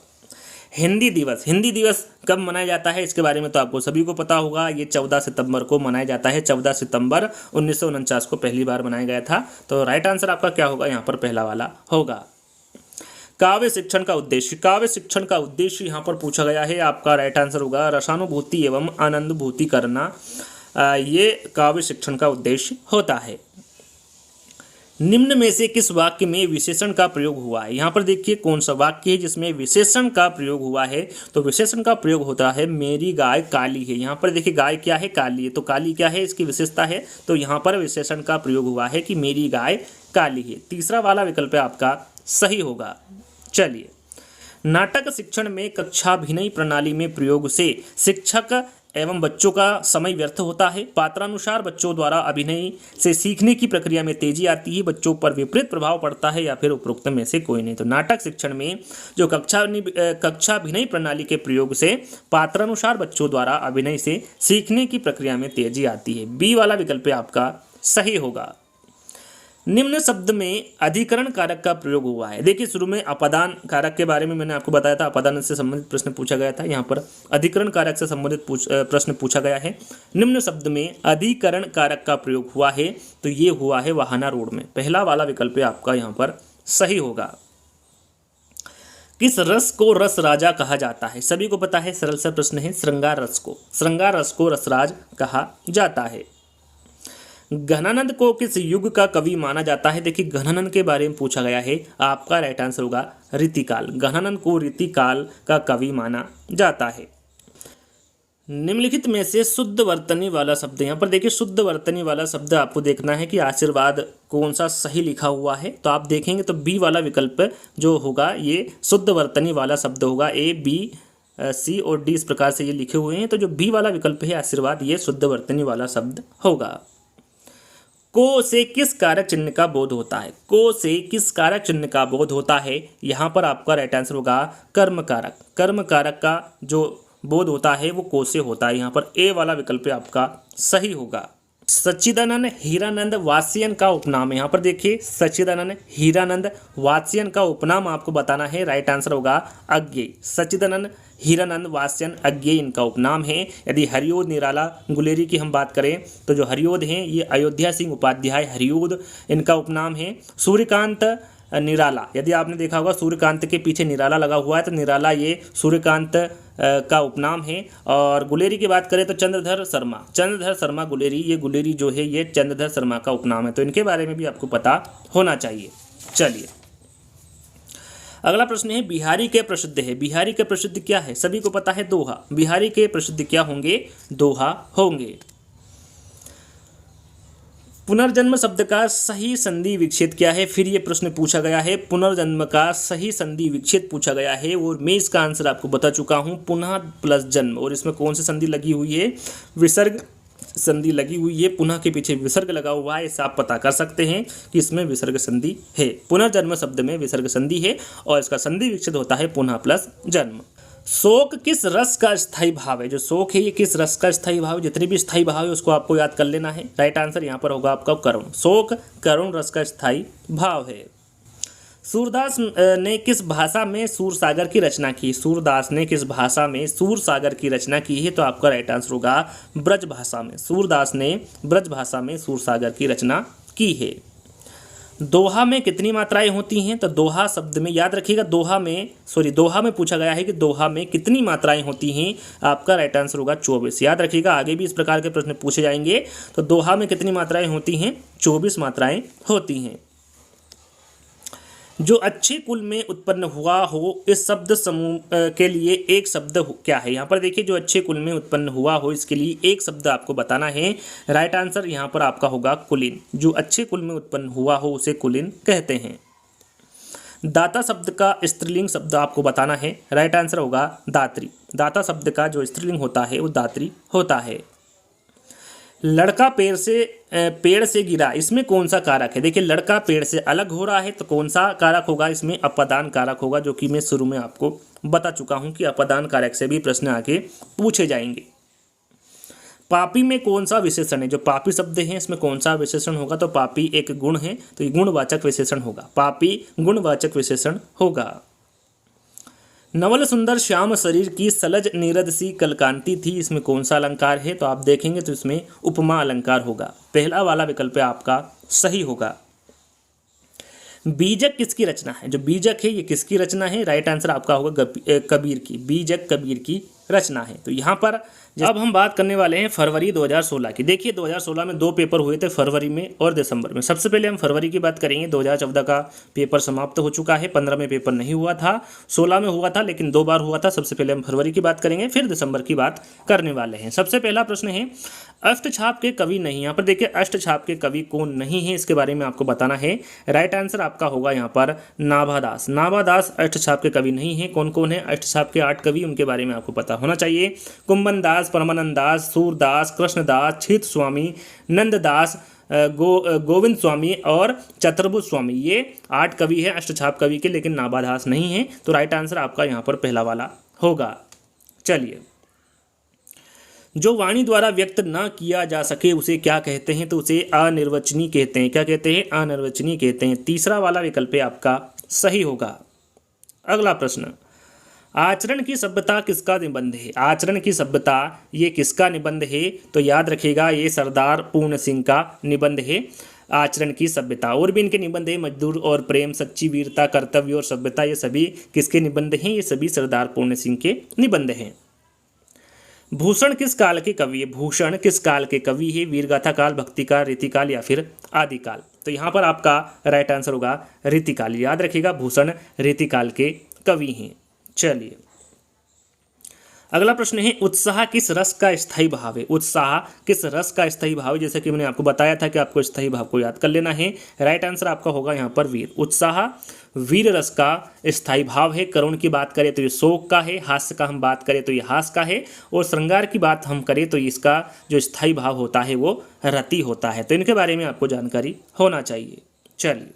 हिंदी दिवस, हिंदी दिवस कब मनाया जाता है इसके बारे में तो आपको सभी को पता होगा। ये 14 सितंबर को मनाया जाता है। 14 सितंबर 1949 को पहली बार मनाया गया था। तो राइट आंसर आपका क्या होगा, यहाँ पर पहला वाला होगा। काव्य शिक्षण का उद्देश्य, काव्य शिक्षण का उद्देश्य यहाँ पर पूछा गया है, आपका राइट आंसर होगा रसानुभूति एवं आनंदभूति करना, ये काव्य शिक्षण का उद्देश्य होता है। निम्न में से किस वाक्य में विशेषण का प्रयोग हुआ है, यहाँ पर देखिए कौन सा वाक्य है जिसमें विशेषण का प्रयोग हुआ है, तो विशेषण का प्रयोग होता है मेरी गाय काली है। यहाँ पर देखिए गाय क्या है, काली है, तो काली क्या है, इसकी विशेषता है, तो यहाँ पर विशेषण का प्रयोग हुआ है कि मेरी गाय काली है। तीसरा वाला विकल्प आपका सही होगा। चलिए, नाटक शिक्षण में कक्षाभिनय प्रणाली में प्रयोग से शिक्षक एवं बच्चों का समय व्यर्थ होता है। पात्रानुसार बच्चों द्वारा अभिनय से सीखने की प्रक्रिया में तेजी आती है, बच्चों पर विपरीत प्रभाव पड़ता है, या फिर उपरोक्त में से कोई नहीं। तो नाटक शिक्षण में जो कक्षाभिनय प्रणाली के प्रयोग से पात्रानुसार बच्चों द्वारा अभिनय से सीखने की प्रक्रिया में तेजी आती है। बी वाला विकल्प आपका सही होगा। निम्न शब्द में अधिकरण कारक का प्रयोग हुआ है। देखिए शुरू में अपादान कारक के बारे में मैंने आपको बताया था, अपादान से संबंधित प्रश्न पूछा गया था। यहाँ पर अधिकरण कारक से संबंधित प्रश्न पूछा गया है। निम्न शब्द में अधिकरण कारक का प्रयोग हुआ है, तो ये हुआ है वाहना रोड में। पहला वाला विकल्प आपका यहाँ पर सही होगा। किस रस को रस राजा कहा जाता है, सभी को पता है, सरल सा प्रश्न है। श्रृंगार रस को रसराज कहा जाता है। घनानंद को किस युग का कवि माना जाता है, देखिए घनानंद के बारे में पूछा गया है, आपका राइट आंसर होगा रीतिकाल। घनानंद को रीतिकाल का कवि माना जाता है। निम्नलिखित में से शुद्ध वर्तनी वाला शब्द, यहाँ पर देखिए शुद्ध वर्तनी वाला शब्द आपको देखना है कि आशीर्वाद कौन सा सही लिखा हुआ है, तो आप देखेंगे तो बी वाला विकल्प जो होगा ये शुद्ध वर्तनी वाला शब्द होगा। ए, बी, सी और डी इस प्रकार से ये लिखे हुए हैं, तो जो बी वाला विकल्प है आशीर्वाद, ये शुद्ध वर्तनी वाला शब्द होगा। को से किस कारक चिन्ह का बोध होता है, को से किस कारक चिन्ह का बोध होता है, यहाँ पर आपका राइट आंसर होगा कर्म कारक। कर्म कारक का जो बोध होता है वो को से होता है, यहाँ पर ए वाला विकल्प आपका सही होगा। सच्चिदानंद हीरानंद वात्स्ययन का उपनाम है, यहाँ पर देखिए सच्चिदानंद हीरानंद वात्स्ययन का उपनाम आपको बताना है, राइट आंसर होगा अज्ञेय। सच्चिदानंद हीरानंद वात्स्ययन अज्ञेय इनका उपनाम है। यदि हरिओद निराला गुलेरी की हम बात करें तो जो हरिओद हैं ये अयोध्या सिंह उपाध्याय हरिओद इनका उपनाम है। सूर्यकांत निराला, यदि आपने देखा होगा सूर्यकांत के पीछे निराला लगा हुआ है, तो निराला ये सूर्यकांत का उपनाम है। और गुलेरी की बात करें तो चंद्रधर शर्मा गुलेरी, ये गुलेरी जो है ये चंद्रधर शर्मा का उपनाम है, तो इनके बारे में भी आपको पता होना चाहिए। चलिए, अगला प्रश्न है बिहारी के प्रसिद्ध है। बिहारी के प्रसिद्ध क्या है, सभी को पता है दोहा। बिहारी के प्रसिद्ध क्या होंगे, दोहा होंगे। पुनर्जन्म शब्द का सही संधि विच्छेद क्या है, फिर ये प्रश्न पूछा गया है। पुनर्जन्म का सही संधि विच्छेद पूछा गया है और मैं इसका आंसर आपको बता चुका हूँ, पुनः प्लस जन्म। और इसमें कौन सी संधि लगी हुई है, विसर्ग संधि लगी हुई है। पुनः के पीछे विसर्ग लगा हुआ है, इससे आप पता कर सकते हैं कि इसमें विसर्ग संधि है। पुनर्जन्म शब्द में विसर्ग संधि है और इसका संधि विच्छेद होता है पुनः प्लस जन्म। शोक किस रस का स्थायी भाव है, जो शोक है ये किस रस का स्थायी भाव है, जितने भी स्थायी भाव है उसको आपको याद कर लेना है। राइट आंसर यहाँ पर होगा आपका करुण। शोक करुण रस का स्थायी भाव है। सूरदास ने किस भाषा में सूरसागर की रचना की? सूरदास ने किस भाषा में सूरसागर की रचना की है? तो आपका राइट आंसर होगा ब्रज भाषा में। सूरदास ने ब्रज भाषा में सूरसागर की रचना की है। दोहा में कितनी मात्राएं होती हैं? तो दोहा शब्द में याद रखिएगा, दोहा में पूछा गया है कि दोहा में कितनी मात्राएं होती हैं? आपका राइट आंसर होगा 24। याद रखिएगा, आगे भी इस प्रकार के प्रश्न पूछे जाएंगे। तो दोहा में कितनी मात्राएं होती हैं? 24 मात्राएं होती हैं। जो अच्छे कुल में उत्पन्न हुआ हो, इस शब्द समूह के लिए एक शब्द क्या है? यहाँ पर देखिए, जो अच्छे कुल में उत्पन्न हुआ हो, इसके लिए एक शब्द आपको बताना है। राइट आंसर यहाँ पर आपका होगा कुलीन। जो अच्छे कुल में उत्पन्न हुआ हो उसे कुलीन कहते हैं। दाता शब्द का स्त्रीलिंग शब्द आपको बताना है। राइट आंसर होगा दात्री। दाता शब्द का जो स्त्रीलिंग होता है वो दात्री होता है। लड़का पेड़ से गिरा, इसमें कौन सा कारक है? देखिए, लड़का पेड़ से अलग हो रहा है तो कौन सा कारक होगा? इसमें अपादान कारक होगा, जो कि मैं शुरू में आपको बता चुका हूं कि अपादान कारक से भी प्रश्न आगे पूछे जाएंगे। पापी में कौन सा विशेषण है? जो पापी शब्द है इसमें कौन सा विशेषण होगा? तो पापी एक गुण है, तो ये गुणवाचक विशेषण होगा। पापी गुणवाचक विशेषण होगा। नवल सुंदर श्याम शरीर की सलज नीरद सी कलकांति थी, इसमें कौन सा अलंकार है? तो आप देखेंगे तो इसमें उपमा अलंकार होगा। पहला वाला विकल्प आपका सही होगा। बीजक किसकी रचना है? जो बीजक है ये किसकी रचना है? राइट आंसर आपका होगा कबीर की। बीजक कबीर की रचना है। तो यहाँ पर अब हम बात करने वाले हैं फरवरी 2016 की। देखिए, 2016 में 2 पेपर हुए थे, फरवरी में और दिसंबर में। सबसे पहले हम फरवरी की बात करेंगे। 2014 का पेपर समाप्त हो चुका है, 15 में पेपर नहीं हुआ था, 16 में हुआ था, लेकिन 2 बार हुआ था। सबसे पहले हम फरवरी की बात करेंगे, फिर दिसंबर की बात करने वाले हैं। सबसे पहला प्रश्न है, अष्टछाप के कवि नहीं। यहाँ पर देखिए, अष्टछाप के कवि कौन नहीं है, इसके बारे में आपको बताना है। राइट आंसर आपका होगा यहाँ पर नाभादास। नाभादास अष्टछाप के कवि नहीं है। कौन कौन है अष्टछाप के 8 कवि, उनके बारे में आपको पता होना चाहिए। कुंभन दास, परमानंद दास, सूरदास, कृष्णदास, छित स्वामी, नंददास, गोविंद स्वामी और चतुर्भुज स्वामी, ये 8 कवि हैं अष्टछाप कवि के, लेकिन नाभादास नहीं है। तो राइट आंसर आपका यहाँ पर पहला वाला होगा। चलिए, जो वाणी द्वारा व्यक्त न किया जा सके उसे क्या कहते हैं? तो उसे अनिर्वचनीय कहते हैं। क्या कहते हैं? अनिर्वचनीय कहते हैं। तीसरा वाला विकल्प आपका सही होगा। अगला प्रश्न, आचरण की सभ्यता किसका निबंध है? आचरण की सभ्यता ये किसका निबंध है? तो याद रखिएगा, ये सरदार पूर्ण सिंह का निबंध है। आचरण की सभ्यता, और भी इनके निबंध है, मजदूर और प्रेम, सच्ची वीरता, कर्तव्य और सभ्यता, ये सभी किसके निबंध हैं? ये सभी सरदार पूर्ण सिंह के निबंध हैं। भूषण किस काल के कवि है? भूषण किस काल के कवि है? वीरगाथा काल, भक्ति काल, रीतिकाल या फिर आदिकाल? तो यहाँ पर आपका राइट आंसर होगा रीतिकाल। याद रखिएगा, भूषण रीतिकाल के कवि हैं। चलिए, अगला प्रश्न है, उत्साह किस रस का स्थायी भाव है? उत्साह किस रस का स्थायी भाव है? जैसे कि मैंने आपको बताया था कि आपको स्थायी भाव को याद कर लेना है। राइट आंसर आपका होगा यहाँ पर वीर। उत्साह वीर रस का स्थायी भाव है। करुण की बात करें तो ये शोक का है, हास्य का हम बात करें तो ये हास का है, और श्रृंगार की बात हम करें तो इसका जो स्थायी भाव होता है वो रति होता है। तो इनके बारे में आपको जानकारी होना चाहिए। चलिए,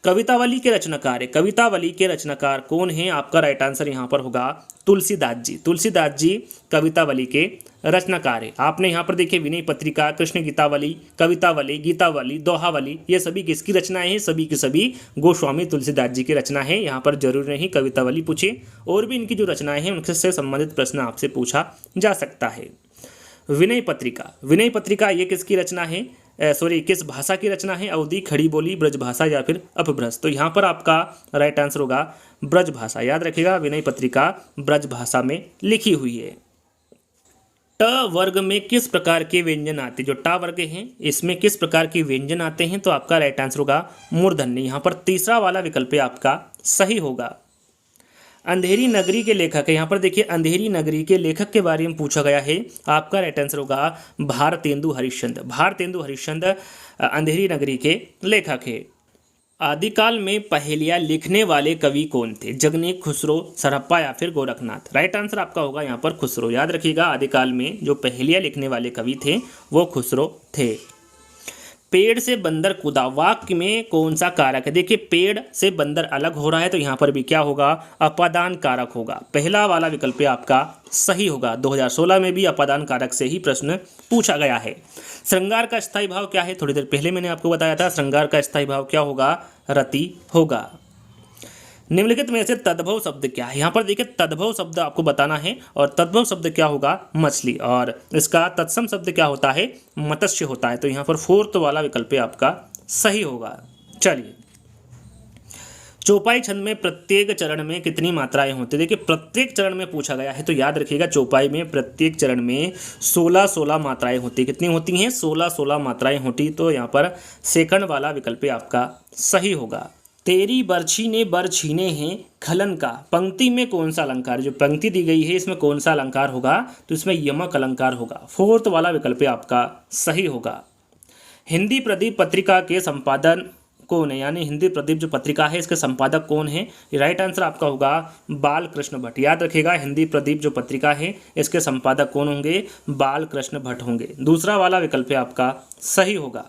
कवितावली के रचनाकार है। कवितावली के रचनाकार कौन है? आपका राइट आंसर यहाँ पर होगा तुलसीदास जी। तुलसीदास जी कवितावली के रचनाकार है। आपने यहाँ पर देखिए, विनय पत्रिका, कृष्ण गीतावली, कवितावली, गीतावली, दोहावली, ये सभी किसकी रचनाएं हैं? सभी की सभी गोस्वामी तुलसीदास जी की रचना है। यहाँ पर जरूर नहीं कवितावली पूछे, और भी इनकी जो रचनाएं हैं उनसे संबंधित प्रश्न आपसे पूछा जा सकता है। विनय पत्रिका, विनय पत्रिका ये किसकी रचना है? किस भाषा की रचना है? अवधी, खड़ी बोली, ब्रज भाषा या फिर अपभ्रंश? तो यहाँ पर आपका राइट आंसर होगा ब्रज भाषा। याद रखिएगा, विनय पत्रिका ब्रज भाषा में लिखी हुई है। ट वर्ग में किस प्रकार के व्यंजन आते हैं? जो ट वर्ग हैं इसमें किस प्रकार के व्यंजन आते हैं? तो आपका राइट आंसर होगा मूर्धन्य। यहाँ पर तीसरा वाला विकल्प आपका सही होगा। अंधेरी नगरी के लेखक है। यहाँ पर देखिए, अंधेरी नगरी के लेखक के बारे में पूछा गया है। आपका राइट आंसर होगा भारतेंदु हरिश्चंद्र। भारतेंदु हरिश्चंद्र अंधेरी नगरी के लेखक है। आदिकाल में पहेलियाँ लिखने वाले कवि कौन थे? जगनीक, खुसरो, सरहप्पा या फिर गोरखनाथ? राइट आंसर आपका होगा यहाँ पर खुसरो। याद रखिएगा, आदिकाल में जो पहेलियाँ लिखने वाले कवि थे वो खुसरो थे। पेड़ से बंदर कूदा, वाक्य में कौन सा कारक है? देखिए, पेड़ से बंदर अलग हो रहा है तो यहाँ पर भी क्या होगा? अपादान कारक होगा। पहला वाला विकल्प आपका सही होगा। 2016 में भी अपादान कारक से ही प्रश्न पूछा गया है। श्रृंगार का स्थायी भाव क्या है? थोड़ी देर पहले मैंने आपको बताया था, श्रृंगार का स्थायी भाव क्या होगा? रति होगा। निम्नलिखित में से तद्भव शब्द क्या है? यहाँ पर देखिए तद्भव शब्द आपको बताना है और तद्भव शब्द क्या होगा? मछली। और इसका तत्सम शब्द क्या होता है? मत्स्य होता है। तो यहाँ पर फोर्थ वाला विकल्प आपका सही होगा। चलिए, चौपाई छंद में प्रत्येक चरण में कितनी मात्राएं होती है? देखिए प्रत्येक चरण में पूछा गया है तो याद रखिएगा चौपाई में प्रत्येक चरण में 16 मात्राएं होती है। कितनी होती हैं? 16 मात्राएं होती। तो यहाँ पर सेकंड वाला विकल्प आपका सही होगा। तेरी बरछी ने बर छीने हैं खलन का, पंक्ति में कौन सा अलंकार? जो पंक्ति दी गई है इसमें कौन सा अलंकार होगा? तो इसमें यमक अलंकार होगा। फोर्थ वाला विकल्प आपका सही होगा। हिंदी प्रदीप पत्रिका के संपादन कौन है? यानी हिंदी प्रदीप जो पत्रिका है इसके संपादक कौन है? राइट आंसर आपका होगा बाल कृष्ण भट्ट। याद रखिएगा हिंदी प्रदीप जो पत्रिका है इसके संपादक कौन होंगे? बाल कृष्ण भट्ट होंगे। दूसरा वाला विकल्प आपका सही होगा।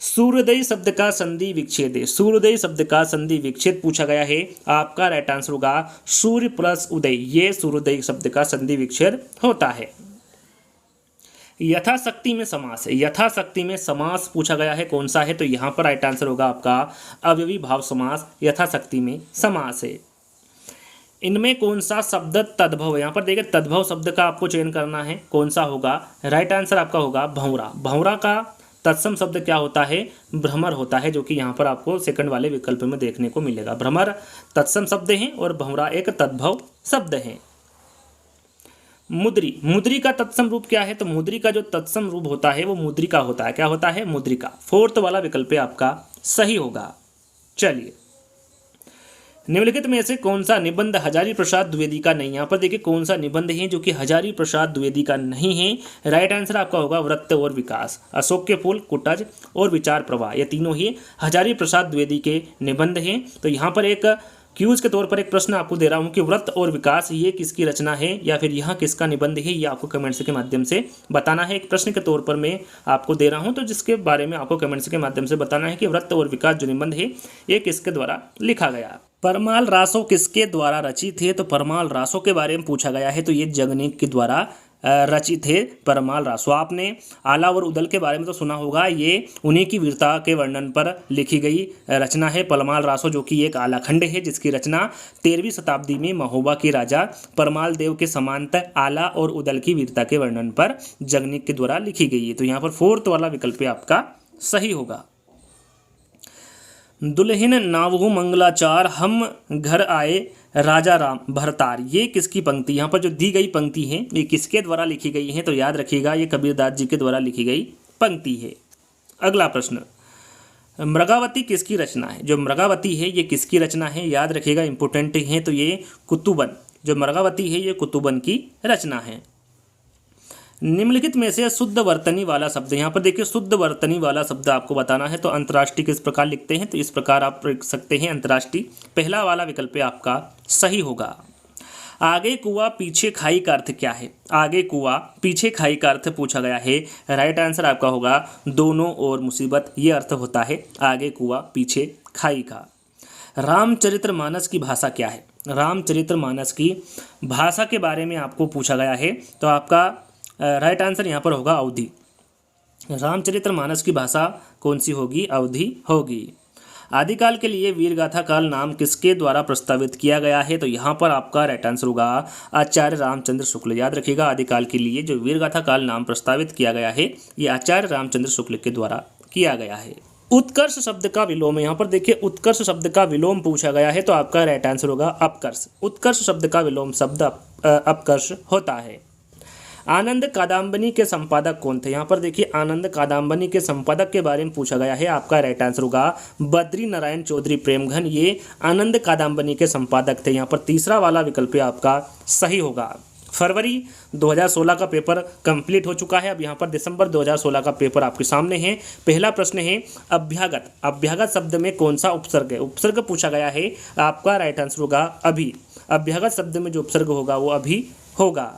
सूर्योदय शब्द का संधि विच्छेद है। सूर्योदय शब्द का संधि विच्छेद पूछा गया है, आपका राइट आंसर होगा सूर्य प्लस उदय। ये सूर्योदय शब्द का संधि विच्छेद होता है। यथाशक्ति में समास है। यथाशक्ति में समास पूछा गया है, कौन सा है? तो यहाँ पर राइट आंसर होगा आपका अव्ययी भाव समास। यथाशक्ति में समास है। इनमें कौन सा शब्द तद्भव है? यहाँ पर देखिए तद्भव शब्द का आपको चयन करना है, कौन सा होगा? राइट आंसर आपका होगा भंवरा। भंवरा का तत्सम शब्द क्या होता है? भ्रमर होता है, जो कि यहाँ पर आपको सेकंड वाले विकल्प में देखने को मिलेगा। भ्रमर तत्सम शब्द है और भंवरा एक तद्भव शब्द है। मुद्री। मुद्री का तत्सम रूप क्या है? तो मुद्री का जो तत्सम रूप होता है वो मुद्रिका होता है। क्या होता है? मुद्रिका। फोर्थ वाला विकल्प आपका सही होगा। चलिए, निम्नलिखित में से कौन सा निबंध हजारी प्रसाद द्विवेदी का नहीं? यहाँ पर देखिए कौन सा निबंध है जो कि हजारी प्रसाद द्विवेदी का नहीं है? राइट आंसर आपका होगा वृत्त और विकास। अशोक के फूल, कुटज और विचार प्रवाह, ये तीनों ही हजारी प्रसाद द्विवेदी के निबंध हैं। तो यहाँ पर एक क्यूज के तौर पर एक प्रश्न आपको दे रहा हूँ कि वृत्त और विकास ये किसकी रचना है या फिर यहाँ किसका निबंध है, ये आपको कमेंट्स के माध्यम से बताना है। एक प्रश्न के तौर पर मैं आपको दे रहा हूँ तो जिसके बारे में आपको कमेंट्स के माध्यम से बताना है कि वृत्त और विकास जो निबंध है ये किसके द्वारा लिखा गया। परमाल रासो किसके द्वारा रचित है? तो परमाल रासो के बारे में पूछा गया है तो ये जगनीक के द्वारा रचित है परमाल रासो। आपने आला और उदल के बारे में तो सुना होगा, ये उन्हीं की वीरता के वर्णन पर लिखी गई रचना है परमाल रासो, जो कि एक आलाखंड है जिसकी रचना 13वीं शताब्दी में महोबा के राजा परमाल देव के समांतर आला और उदल की वीरता के वर्णन पर जगनीक के द्वारा लिखी गई है। तो यहाँ पर फोर्थ वाला विकल्प आपका सही होगा। दुल्हन नावहु मंगलाचार हम घर आए राजा राम भरतार, ये किसकी पंक्ति? यहाँ पर जो दी गई पंक्ति है ये किसके द्वारा लिखी गई है? तो याद रखिएगा ये कबीरदास जी के द्वारा लिखी गई पंक्ति है। अगला प्रश्न, मृगावती किसकी रचना है? जो मृगावती है ये किसकी रचना है? याद रखिएगा इंपोर्टेंट है, तो ये कुतुबन, जो मृगावती है ये कुतुबन की रचना है। निम्नलिखित में से शुद्ध वर्तनी वाला शब्द, यहाँ पर देखिए शुद्ध वर्तनी वाला शब्द आपको बताना है। तो अंतर्राष्ट्रीय किस प्रकार लिखते हैं? तो इस प्रकार आप लिख सकते हैं अंतर्राष्ट्रीय। पहला वाला विकल्प आपका सही होगा। आगे कुआं पीछे खाई का अर्थ क्या है? आगे कुआं पीछे खाई का अर्थ पूछा गया है। राइट आंसर आपका होगा दोनों ओर मुसीबत, ये अर्थ होता है आगे कुआं पीछे खाई का। रामचरितमानस की भाषा क्या है? रामचरितमानस की भाषा के बारे में आपको पूछा गया है तो आपका राइट आंसर यहाँ पर होगा अवधी। रामचरितमानस की भाषा कौन सी होगी? अवधी होगी। आदिकाल के लिए वीरगाथा काल नाम किसके द्वारा प्रस्तावित किया गया है? तो यहाँ पर आपका राइट आंसर होगा आचार्य रामचंद्र शुक्ल। याद रखिएगा आदिकाल के लिए जो वीरगाथा काल नाम प्रस्तावित किया गया है ये आचार्य रामचंद्र शुक्ल के द्वारा किया गया है। उत्कर्ष शब्द का विलोम है। यहाँ पर देखिए उत्कर्ष शब्द का विलोम पूछा गया है तो आपका राइट आंसर होगा अपकर्ष। उत्कर्ष शब्द का विलोम शब्द अपकर्ष होता है। आनंद कादम्बनी के संपादक कौन थे? यहाँ पर देखिए आनंद कादम्बनी के संपादक के बारे में पूछा गया है, आपका राइट आंसर होगा बद्री नारायण चौधरी प्रेमघन, ये आनंद कादम्बनी के संपादक थे। यहाँ पर तीसरा वाला विकल्प आपका सही होगा। फरवरी 2016 का पेपर कंप्लीट हो चुका है। अब यहाँ पर दिसंबर 2016 का पेपर आपके सामने है। पहला प्रश्न है अभ्यागत। अभ्यागत शब्द में कौन सा उपसर्ग है? उपसर्ग पूछा गया है, आपका राइट आंसर होगा अभी। अभ्यागत शब्द में जो उपसर्ग होगा वो अभी होगा।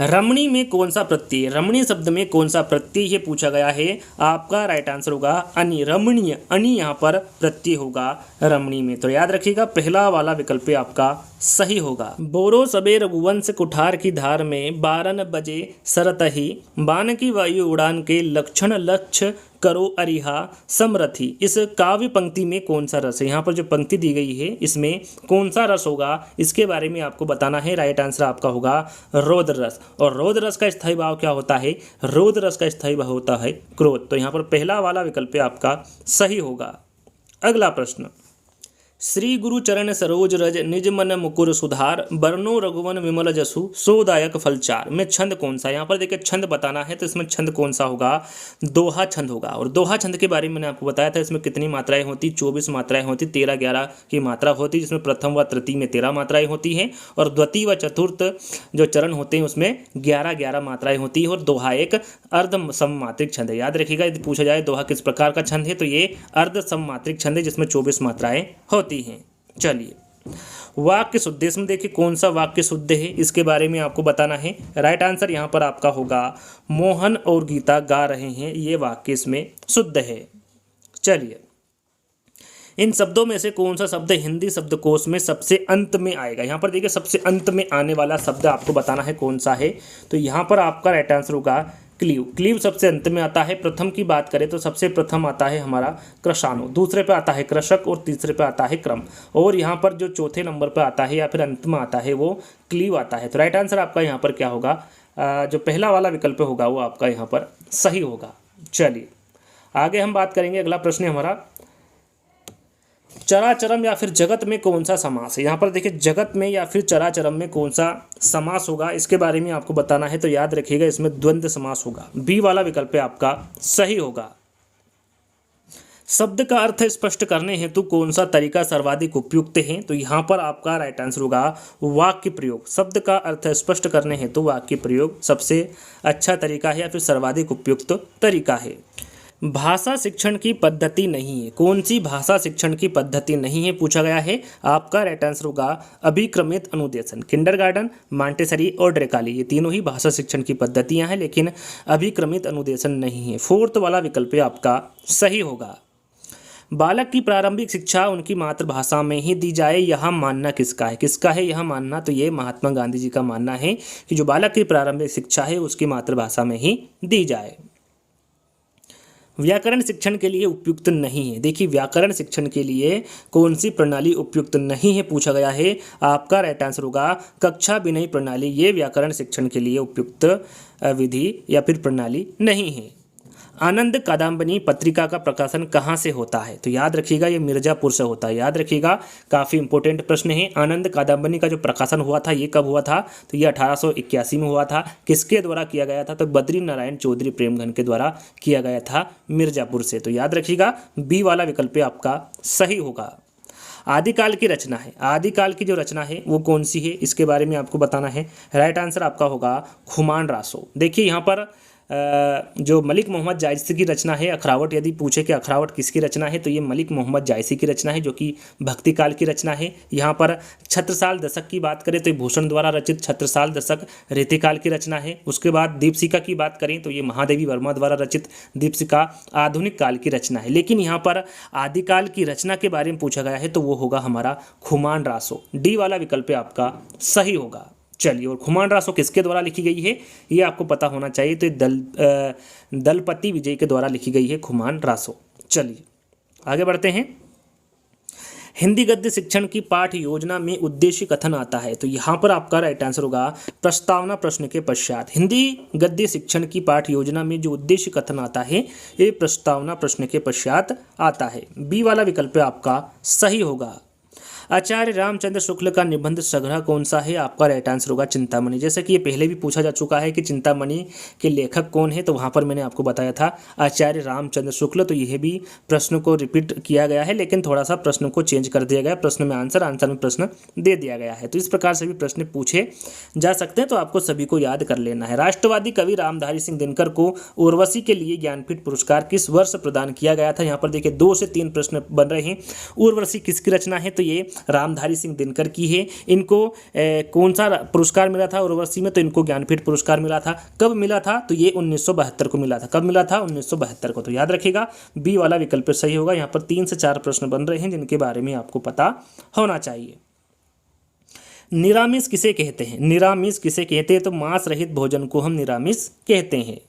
रमणी में कौन सा प्रत्यय? रमणीय शब्द में कौन सा प्रत्यय है पूछा गया है, आपका राइट आंसर होगा अनि। रमणीय अनि यहाँ पर प्रत्यय होगा रमणी में, तो याद रखिएगा पहला वाला विकल्प आपका सही होगा। बोरो सबे रघुवंश कुठार की धार में 12 बजे सरतही बाण की वायु उड़ान के लक्षण लक्ष्य करो अरिहा समरथी, इस काव्य पंक्ति में कौन सा रस है? यहाँ पर जो पंक्ति दी गई है इसमें कौन सा रस होगा, इसके बारे में आपको बताना है। राइट आंसर आपका होगा रौद्र रस। और रौद्र रस का स्थायी भाव क्या होता है? रौद्र रस का स्थायी भाव होता है क्रोध। तो यहाँ पर पहला वाला विकल्प आपका सही होगा। अगला प्रश्न, श्री गुरु चरण सरोज रज निज मन मुकुर सुधार, बरनो रघुवन विमल जसु सोदायक फलचार में छंद कौन सा? यहाँ पर देखिए छंद बताना है, तो इसमें छंद कौन सा होगा? दोहा छंद होगा। और दोहा छंद के बारे में मैंने आपको बताया था, इसमें कितनी मात्राएं होती? 24 मात्राएं होती, 13-11 की मात्रा होती, जिसमें प्रथम व तृतीय में 13 मात्राएं होती हैं, और द्वितीय व चतुर्थ जो चरण होते हैं उसमें 11-11 मात्राएं होती है। और दोहा एक अर्ध सममात्रिक छंद है। याद रखिएगा, यदि पूछा जाए दोहा किस प्रकार का छंद है, तो ये अर्ध सममात्रिक छंद है जिसमें 24 मात्राएं होती हैं। चलिए, वाक्य शुद्ध, इसमें देखिए कौन सा वाक्य शुद्ध है, इसके बारे में आपको बताना है। राइट आंसर यहाँ पर आपका होगा मोहन और गीता गा रहे हैं, ये वाक्य इसमें शुद्ध है। चलिए, इन शब्दों में से कौन सा शब्द हिंदी शब्दकोश में सबसे अंत में आएगा? यहाँ पर देखिए सबसे अंत में आने वाला शब्द आपको बताना है कौन सा है। तो यहाँ पर आपका राइट आंसर होगा क्लीव। क्लीव सबसे अंत में आता है। प्रथम की बात करें तो सबसे प्रथम आता है हमारा कृशाणु, दूसरे पे आता है कृषक, और तीसरे पे आता है क्रम, और यहाँ पर जो चौथे नंबर पे आता है या फिर अंत में आता है वो क्लीव आता है। तो राइट आंसर आपका यहाँ पर क्या होगा? जो पहला वाला विकल्प होगा वो आपका यहाँ पर सही होगा। चलिए, आगे हम बात करेंगे। अगला प्रश्न है हमारा, चराचरम या फिर जगत में कौन सा समास है? यहाँ पर देखिए जगत में या फिर चराचरम में कौन सा समास होगा, इसके बारे में आपको बताना है। तो याद रखिएगा इसमें द्वंद्व समास होगा। बी वाला विकल्प आपका सही होगा। शब्द का अर्थ स्पष्ट करने हेतु कौन सा तरीका सर्वाधिक उपयुक्त है? तो यहाँ पर आपका राइट आंसर होगा वाक्य प्रयोग। शब्द का अर्थ स्पष्ट करने हेतु वाक्य प्रयोग सबसे अच्छा तरीका है या फिर सर्वाधिक उपयुक्त तरीका है। भाषा शिक्षण की पद्धति नहीं है, कौन सी भाषा शिक्षण की पद्धति नहीं है पूछा गया है। आपका राइट आंसर होगा अभिक्रमित अनुदेशन। किंडरगार्टन, मॉन्टेसरी और ड्रेकाली, ये तीनों ही भाषा शिक्षण की पद्धतियां हैं, लेकिन अभिक्रमित अनुदेशन नहीं है। फोर्थ वाला विकल्प आपका सही होगा। बालक की प्रारंभिक शिक्षा उनकी मातृभाषा में ही दी जाए, यह मानना किसका है? किसका है यह मानना? तो ये महात्मा गांधी जी का मानना है कि जो बालक की प्रारंभिक शिक्षा है उसकी मातृभाषा में ही दी जाए। व्याकरण शिक्षण के लिए उपयुक्त नहीं है। देखिए व्याकरण शिक्षण के लिए कौन सी प्रणाली उपयुक्त नहीं है पूछा गया है। आपका राइट आंसर होगा कक्षा विनयी प्रणाली। ये व्याकरण शिक्षण के लिए उपयुक्त विधि या फिर प्रणाली नहीं है। आनंद कादम्बनी पत्रिका का प्रकाशन कहाँ से होता है? तो याद रखिएगा ये मिर्जापुर से होता है। याद रखिएगा, काफ़ी इंपॉर्टेंट प्रश्न है। आनंद कादम्बनी का जो प्रकाशन हुआ था ये कब हुआ था? तो ये 1881 में हुआ था। किसके द्वारा किया गया था? तो बद्री नारायण चौधरी प्रेमघन के द्वारा किया गया था मिर्जापुर से। तो याद रखिएगा बी वाला विकल्प आपका सही होगा। आदिकाल की रचना है, आदिकाल की जो रचना है वो कौन सी है, इसके बारे में आपको बताना है। राइट आंसर आपका होगा खुमान रासो। देखिए यहाँ पर जो मलिक मोहम्मद जायसी की रचना है अखरावट, यदि पूछे कि अखरावट किसकी रचना है तो ये मलिक मोहम्मद जायसी की रचना है, जो कि भक्ति काल की रचना है। यहाँ पर छत्रसाल दशक की बात करें तो ये भूषण द्वारा रचित छत्रसाल दशक रीतिकाल की रचना है। उसके बाद दीपशिखा की बात करें तो ये महादेवी वर्मा द्वारा रचित दीपशिखा आधुनिक काल की रचना है। लेकिन यहाँ पर आदिकाल की रचना के बारे में पूछा गया है तो वो होगा हमारा खुमान रासो। डी वाला विकल्प आपका सही होगा। चलिए, और खुमान रासो किसके द्वारा लिखी गई है ये आपको पता होना चाहिए। तो दलपति विजय के द्वारा लिखी गई है खुमान रासो। चलिए आगे बढ़ते हैं। हिंदी गद्य शिक्षण की पाठ्य योजना में उद्देश्य कथन आता है। तो यहाँ पर आपका राइट आंसर होगा प्रस्तावना प्रश्न के पश्चात। हिंदी गद्य शिक्षण की पाठ्य योजना में जो उद्देश्य कथन आता है ये प्रस्तावना प्रश्न के पश्चात आता है। बी वाला विकल्प आपका सही होगा। आचार्य रामचंद्र शुक्ल का निबंध संग्रह कौन सा है? आपका राइट आंसर होगा चिंतामणि। जैसे कि ये पहले भी पूछा जा चुका है कि चिंतामणि के लेखक कौन है, तो वहाँ पर मैंने आपको बताया था आचार्य रामचंद्र शुक्ल। तो यह भी प्रश्न को रिपीट किया गया है, लेकिन थोड़ा सा प्रश्न को चेंज कर दिया गया। प्रश्न में आंसर, आंसर में प्रश्न दे दिया गया है। तो इस प्रकार से भी प्रश्न पूछे जा सकते हैं, तो आपको सभी को याद कर लेना है। राष्ट्रवादी कवि रामधारी सिंह दिनकर को उर्वशी के लिए ज्ञानपीठ पुरस्कार किस वर्ष प्रदान किया गया था? यहाँ पर देखिए 2 से 3 प्रश्न बन रहे हैं। उर्वशी किसकी रचना है? तो ये रामधारी सिंह दिनकर की है। इनको कौन सा पुरस्कार मिला था उर्वशी में? तो इनको ज्ञानपीठ पुरस्कार मिला था। कब मिला था? तो ये 1972 को मिला था। कब मिला था? 1972 को। तो याद रखिएगा बी वाला विकल्प सही होगा। यहाँ पर 3 से 4 प्रश्न बन रहे हैं जिनके बारे में आपको पता होना चाहिए। निरामिष किसे कहते हैं? निरामिष किसे कहते हैं? तो मांस रहित भोजन को हम निरामिष कहते हैं।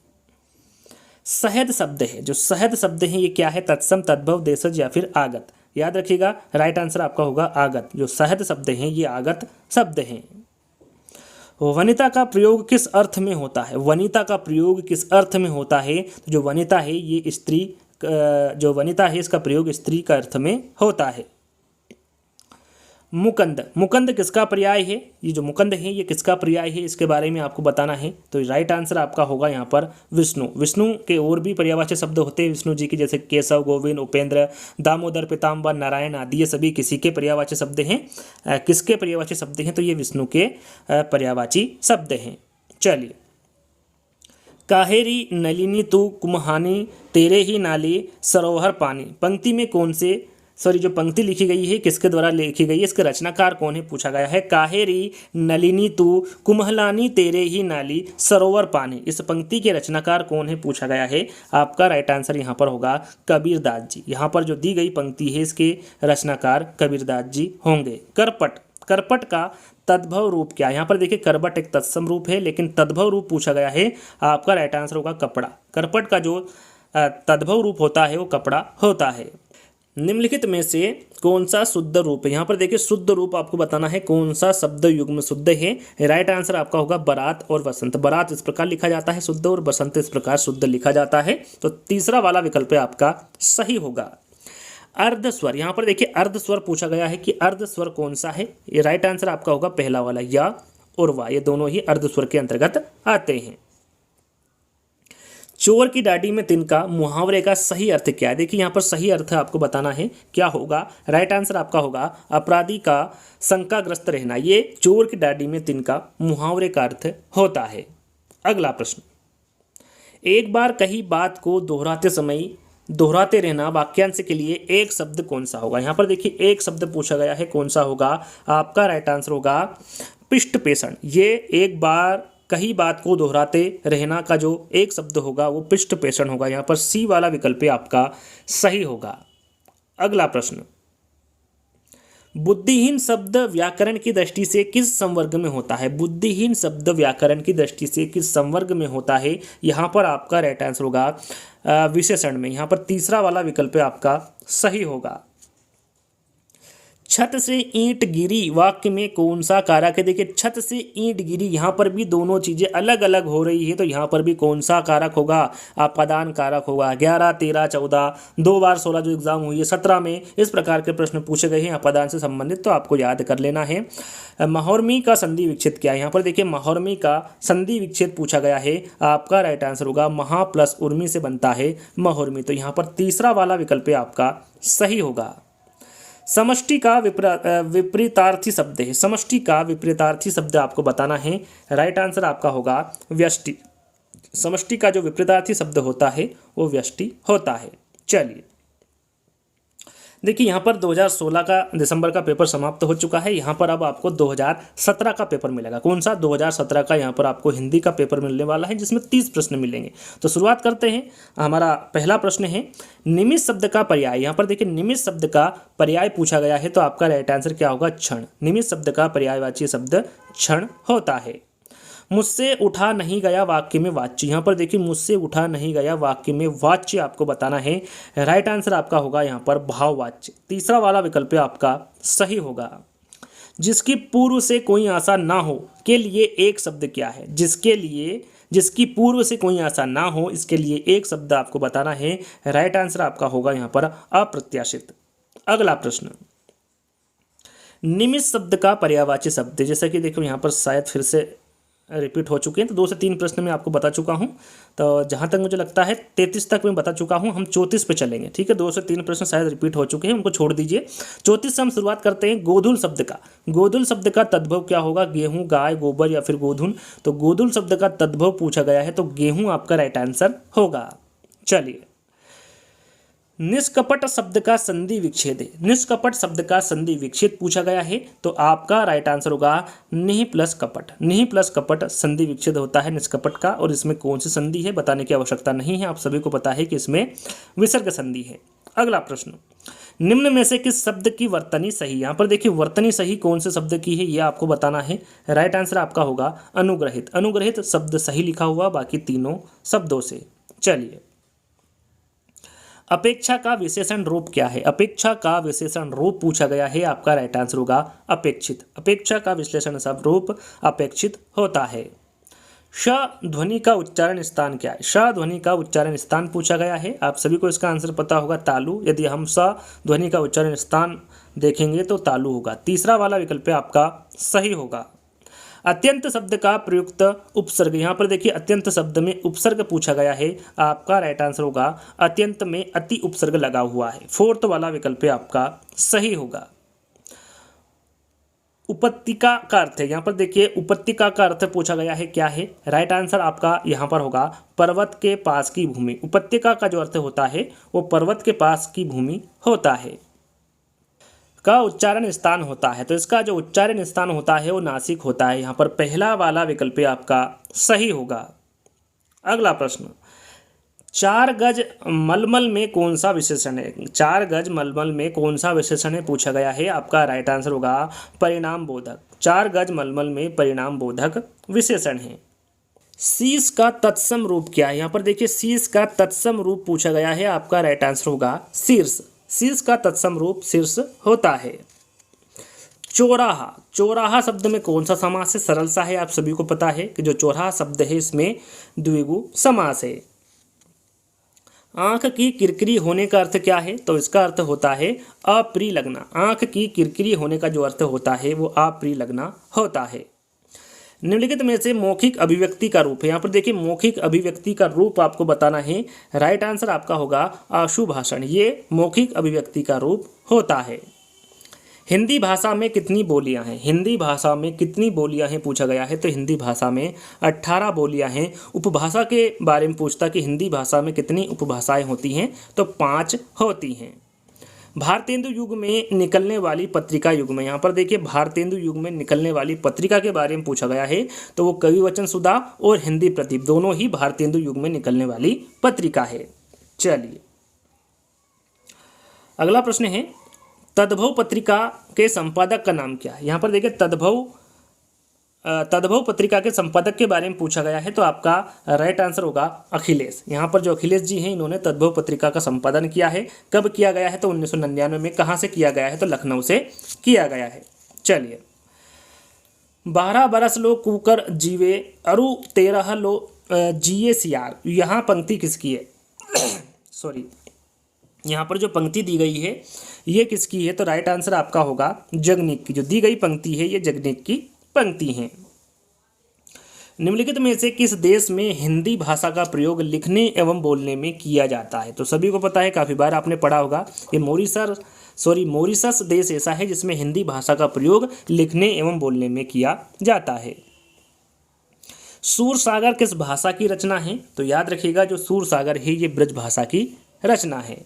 सहद शब्द है, जो सहद शब्द है ये क्या है? तत्सम, तद्भव, देशज या फिर आगत। याद रखिएगा, राइट आंसर आपका होगा आगत। जो सहद शब्द हैं ये आगत शब्द हैं। वनिता का प्रयोग किस अर्थ में होता है? वनिता का प्रयोग किस अर्थ में होता है? तो जो वनिता है ये स्त्री, जो वनिता है इसका प्रयोग स्त्री का अर्थ में होता है। मुकंद, मुकंद किसका पर्याय है? ये जो मुकंद है ये किसका पर्याय है, इसके बारे में आपको बताना है। तो राइट आंसर आपका होगा यहाँ पर विष्णु। विष्णु के और भी पर्यायवाची शब्द होते हैं विष्णु जी की, जैसे केशव, गोविंद, उपेंद्र, दामोदर, पीताम्बर, नारायण आदि, ये सभी किसी के पर्यायवाची शब्द हैं। किसके पर्यायवाची शब्द हैं? तो ये विष्णु के पर्यायवाची शब्द हैं। चलिए, काहेरी नलिनी तू कुम्हानी, तेरे ही नाली सरोवर पानी। पंक्ति में कौन से, जो पंक्ति लिखी गई है किसके द्वारा लिखी गई है, इसके रचनाकार कौन है पूछा गया है। काहेरी नलिनी तू कुम्हलानी, तेरे ही नाली सरोवर पानी। इस पंक्ति के रचनाकार कौन है पूछा गया है। आपका राइट आंसर यहाँ पर होगा कबीरदास जी। यहाँ पर जो दी गई पंक्ति है इसके रचनाकार कबीरदास जी होंगे। करपट, करपट का तद्भव रूप क्या है? यहाँ पर देखिए करबट एक तत्सम रूप है, लेकिन तद्भव रूप पूछा गया है। आपका राइट आंसर होगा कपड़ा। करपट का जो तद्भव रूप होता है वो कपड़ा होता है। निम्नलिखित में से कौन सा शुद्ध रूप है? यहाँ पर देखिए शुद्ध रूप आपको बताना है, कौन सा शब्द युग्म शुद्ध है। राइट आंसर आपका होगा बारात और बसंत। बारात इस प्रकार लिखा जाता है शुद्ध, और बसंत इस प्रकार शुद्ध लिखा जाता है। तो तीसरा वाला विकल्प आपका सही होगा। अर्धस्वर, यहाँ पर देखिए अर्धस्वर पूछा गया है कि अर्धस्वर कौन सा है। ये राइट आंसर आपका होगा पहला वाला, या और वाह, ये दोनों ही अर्धस्वर के अंतर्गत आते हैं। चोर की डाडी में तिनका मुहावरे का सही अर्थ क्या है? देखिए यहाँ पर सही अर्थ आपको बताना है, क्या होगा। राइट आंसर आपका होगा अपराधी का शंकाग्रस्त रहना। ये चोर की डाडी में तिनका मुहावरे का अर्थ होता है। अगला प्रश्न, एक बार कही बात को दोहराते समय दोहराते रहना वाक्यांश के लिए एक शब्द कौन सा होगा? यहाँ पर देखिए एक शब्द पूछा गया है, कौन सा होगा? आपका राइट आंसर होगा पृष्ठपेषण। ये एक बार कही बात को दोहराते रहना का जो एक शब्द होगा वो पृष्ठपेषण होगा। यहाँ पर सी वाला विकल्प आपका सही होगा। अगला प्रश्न, बुद्धिहीन शब्द व्याकरण की दृष्टि से किस संवर्ग में होता है? बुद्धिहीन शब्द व्याकरण की दृष्टि से किस संवर्ग में होता है? यहाँ पर आपका राइट आंसर होगा विशेषण में। यहाँ पर तीसरा वाला विकल्प आपका सही होगा। छत से ईंट गिरी वाक्य में कौन सा कारक है? देखिए छत से ईंट गिरी, यहाँ पर भी दोनों चीज़ें अलग अलग हो रही है, तो यहाँ पर भी कौन सा कारक होगा? अपादान कारक होगा। 11, 13, 14, 2 बार 16 जो एग्जाम हुई है 17 में इस प्रकार के प्रश्न पूछे गए हैं अपादान से संबंधित, तो आपको याद कर लेना है। महोर्मी का संधि विच्छेद क्या है? यहाँ पर देखिए महोर्मी का संधि विच्छेद पूछा गया है। आपका राइट आंसर होगा महा प्लस उर्मी से बनता है महोर्मी। तो यहाँ पर तीसरा वाला विकल्प आपका सही होगा। समष्टि का विपरीतार्थी शब्द है। समष्टि का विपरीतार्थी शब्द आपको बताना है। राइट आंसर आपका होगा व्यष्टि। समष्टि का जो विपरीतार्थी शब्द होता है वो व्यष्टि होता है। चलिए, देखिए यहाँ पर 2016 का दिसंबर का पेपर समाप्त हो चुका है। यहाँ पर अब आपको 2017 का पेपर मिलेगा। कौन सा? 2017 का यहाँ पर आपको हिंदी का पेपर मिलने वाला है, जिसमें 30 प्रश्न मिलेंगे। तो शुरुआत करते हैं। हमारा पहला प्रश्न है निमिष शब्द का पर्याय। यहाँ पर देखिए निमिष शब्द का पर्याय पूछा गया है, तो आपका राइट आंसर क्या होगा? क्षण। निमिष शब्द का पर्यायवाची शब्द क्षण होता है। मुझसे उठा नहीं गया वाक्य में वाच्य। यहाँ पर देखिए मुझसे उठा नहीं गया वाक्य में वाच्य आपको बताना है। राइट आंसर आपका होगा यहाँ पर भाववाच्य। तीसरा वाला विकल्प आपका सही होगा। जिसकी पूर्व से कोई आशा ना हो के लिए एक शब्द क्या है? जिसकी पूर्व से कोई आशा ना हो, इसके लिए एक शब्द आपको बताना है। राइट आंसर आपका होगा यहाँ पर अप्रत्याशित। अगला प्रश्न, निमिष शब्द का पर्यायवाची शब्द, जैसा कि देखो यहाँ पर शायद फिर से रिपीट हो चुके हैं, तो 2 से 3 प्रश्न मैं आपको बता चुका हूं। तो जहां तक मुझे लगता है 33 तक मैं बता चुका हूं। हम 34 पे चलेंगे, ठीक है। 2 से 3 प्रश्न शायद रिपीट हो चुके हैं, उनको छोड़ दीजिए। 34 से हम शुरुआत करते हैं गोधुल शब्द का। गोधुल शब्द का तद्भव क्या होगा? गेहूं, गाय, गोबर या फिर गोधुन। तो गोधुल शब्द का तद्भव पूछा गया है, तो गेहूं आपका राइट आंसर होगा। चलिए, निष्कपट शब्द का संधि विच्छेद है। निष्कपट शब्द का संधि विच्छेद पूछा गया है, तो आपका राइट आंसर होगा निहि प्लस कपट। निहि प्लस कपट संधि विच्छेद होता है निष्कपट का, और इसमें कौन सी संधि है बताने की आवश्यकता नहीं है, आप सभी को पता है कि इसमें विसर्ग संधि है। अगला प्रश्न, निम्न में से किस शब्द की वर्तनी सही? यहाँ पर देखिए वर्तनी सही कौन से शब्द की है, यह आपको बताना है। राइट आंसर आपका होगा अनुग्रहित। अनुग्रहित शब्द सही लिखा हुआ बाकी तीनों शब्दों से। चलिए, अपेक्षा का विशेषण रूप क्या है? अपेक्षा का विशेषण रूप पूछा गया है, आपका राइट आंसर होगा अपेक्षित। अपेक्षा का विश्लेषण सब रूप अपेक्षित होता है। श ध्वनि का उच्चारण स्थान क्या है? श ध्वनि का उच्चारण स्थान पूछा गया है, आप सभी को इसका आंसर पता होगा तालु। यदि हम स ध्वनि का उच्चारण स्थान देखेंगे तो तालु होगा। तीसरा वाला विकल्प आपका सही होगा। अत्यंत शब्द का प्रयुक्त उपसर्ग, यहाँ पर देखिए अत्यंत शब्द में उपसर्ग पूछा गया है, आपका राइट आंसर होगा अत्यंत में अति उपसर्ग लगा हुआ है। फोर्थ वाला विकल्प आपका सही होगा। उपत्यका का अर्थ है, यहाँ पर देखिए उपत्यका का अर्थ पूछा गया है, क्या है? राइट आंसर आपका यहाँ पर होगा पर्वत के पास की भूमि। उपत्यका का जो अर्थ होता है वो पर्वत के पास की भूमि होता है। का उच्चारण स्थान होता है, तो इसका जो उच्चारण स्थान होता है वो नासिक होता है। यहाँ पर पहला वाला विकल्प आपका सही होगा। अगला प्रश्न, 4 गज मलमल में कौन सा विशेषण है? 4 गज मलमल में कौन सा विशेषण है पूछा गया है, आपका राइट आंसर होगा परिणाम बोधक। 4 गज मलमल में परिणाम बोधक विशेषण है। शीश का तत्सम रूप क्या है? यहाँ पर देखिए शीश का तत्सम रूप पूछा गया है, आपका राइट आंसर होगा शीर्ष। शीर्ष का तत्सम रूप शीर्ष होता है। चौराहा, चौराहा शब्द में कौन सा समास है? सरल सा है, आप सभी को पता है कि जो चौराहा शब्द है इसमें द्विगु समास है। आंख की किरकिरी होने का अर्थ क्या है? तो इसका अर्थ होता है अप्रिय लगना। आंख की किरकिरी होने का जो अर्थ होता है वो अप्रिय लगना होता है। निम्नलिखित में से मौखिक अभिव्यक्ति का रूप है, यहाँ पर देखिए मौखिक अभिव्यक्ति का रूप आपको बताना है। राइट आंसर आपका होगा आशु भाषण, ये मौखिक अभिव्यक्ति का रूप होता है। हिंदी भाषा में कितनी बोलियां हैं? हिंदी भाषा में कितनी बोलियां हैं पूछा गया है, तो हिंदी भाषा में 18 बोलियां हैं। उपभाषा के बारे में पूछता कि हिंदी भाषा में कितनी उपभाषाएं होती हैं, तो 5 होती हैं। भारतेंदु युग में निकलने वाली पत्रिका युग में, यहाँ पर देखिए भारतेंदु युग में निकलने वाली पत्रिका के बारे में पूछा गया है, तो वो कवि वचन सुधा और हिंदी प्रदीप दोनों ही भारतेंदु युग में निकलने वाली पत्रिका है। चलिए अगला प्रश्न है, तद्भव पत्रिका के संपादक का नाम क्या है? यहाँ पर देखिए तद्भव पत्रिका के संपादक के बारे में पूछा गया है, तो आपका राइट आंसर होगा अखिलेश। यहाँ पर जो अखिलेश जी हैं इन्होंने तद्भव पत्रिका का संपादन किया है। कब किया गया है? तो 1999 में। कहाँ से किया गया है? तो लखनऊ से किया गया है। चलिए, 12 बरस लो कुकर जीवे अरु 13 लो जिए सियार, यहाँ पंक्ति किसकी है? सॉरी, यहाँ पर जो पंक्ति दी गई है ये किसकी है? तो राइट आंसर आपका होगा जगनीक की। जो दी गई पंक्ति है ये जगनीक की पंक्ति हैं। निम्नलिखित में से किस देश में हिंदी भाषा का प्रयोग लिखने एवं बोलने में किया जाता है? तो सभी को पता है, काफ़ी बार आपने पढ़ा होगा, ये मॉरिशस देश ऐसा है जिसमें हिंदी भाषा का प्रयोग लिखने एवं बोलने में किया जाता है। सूरसागर किस भाषा की रचना है? तो याद रखिएगा जो सूरसागर है ये ब्रज भाषा की रचना है।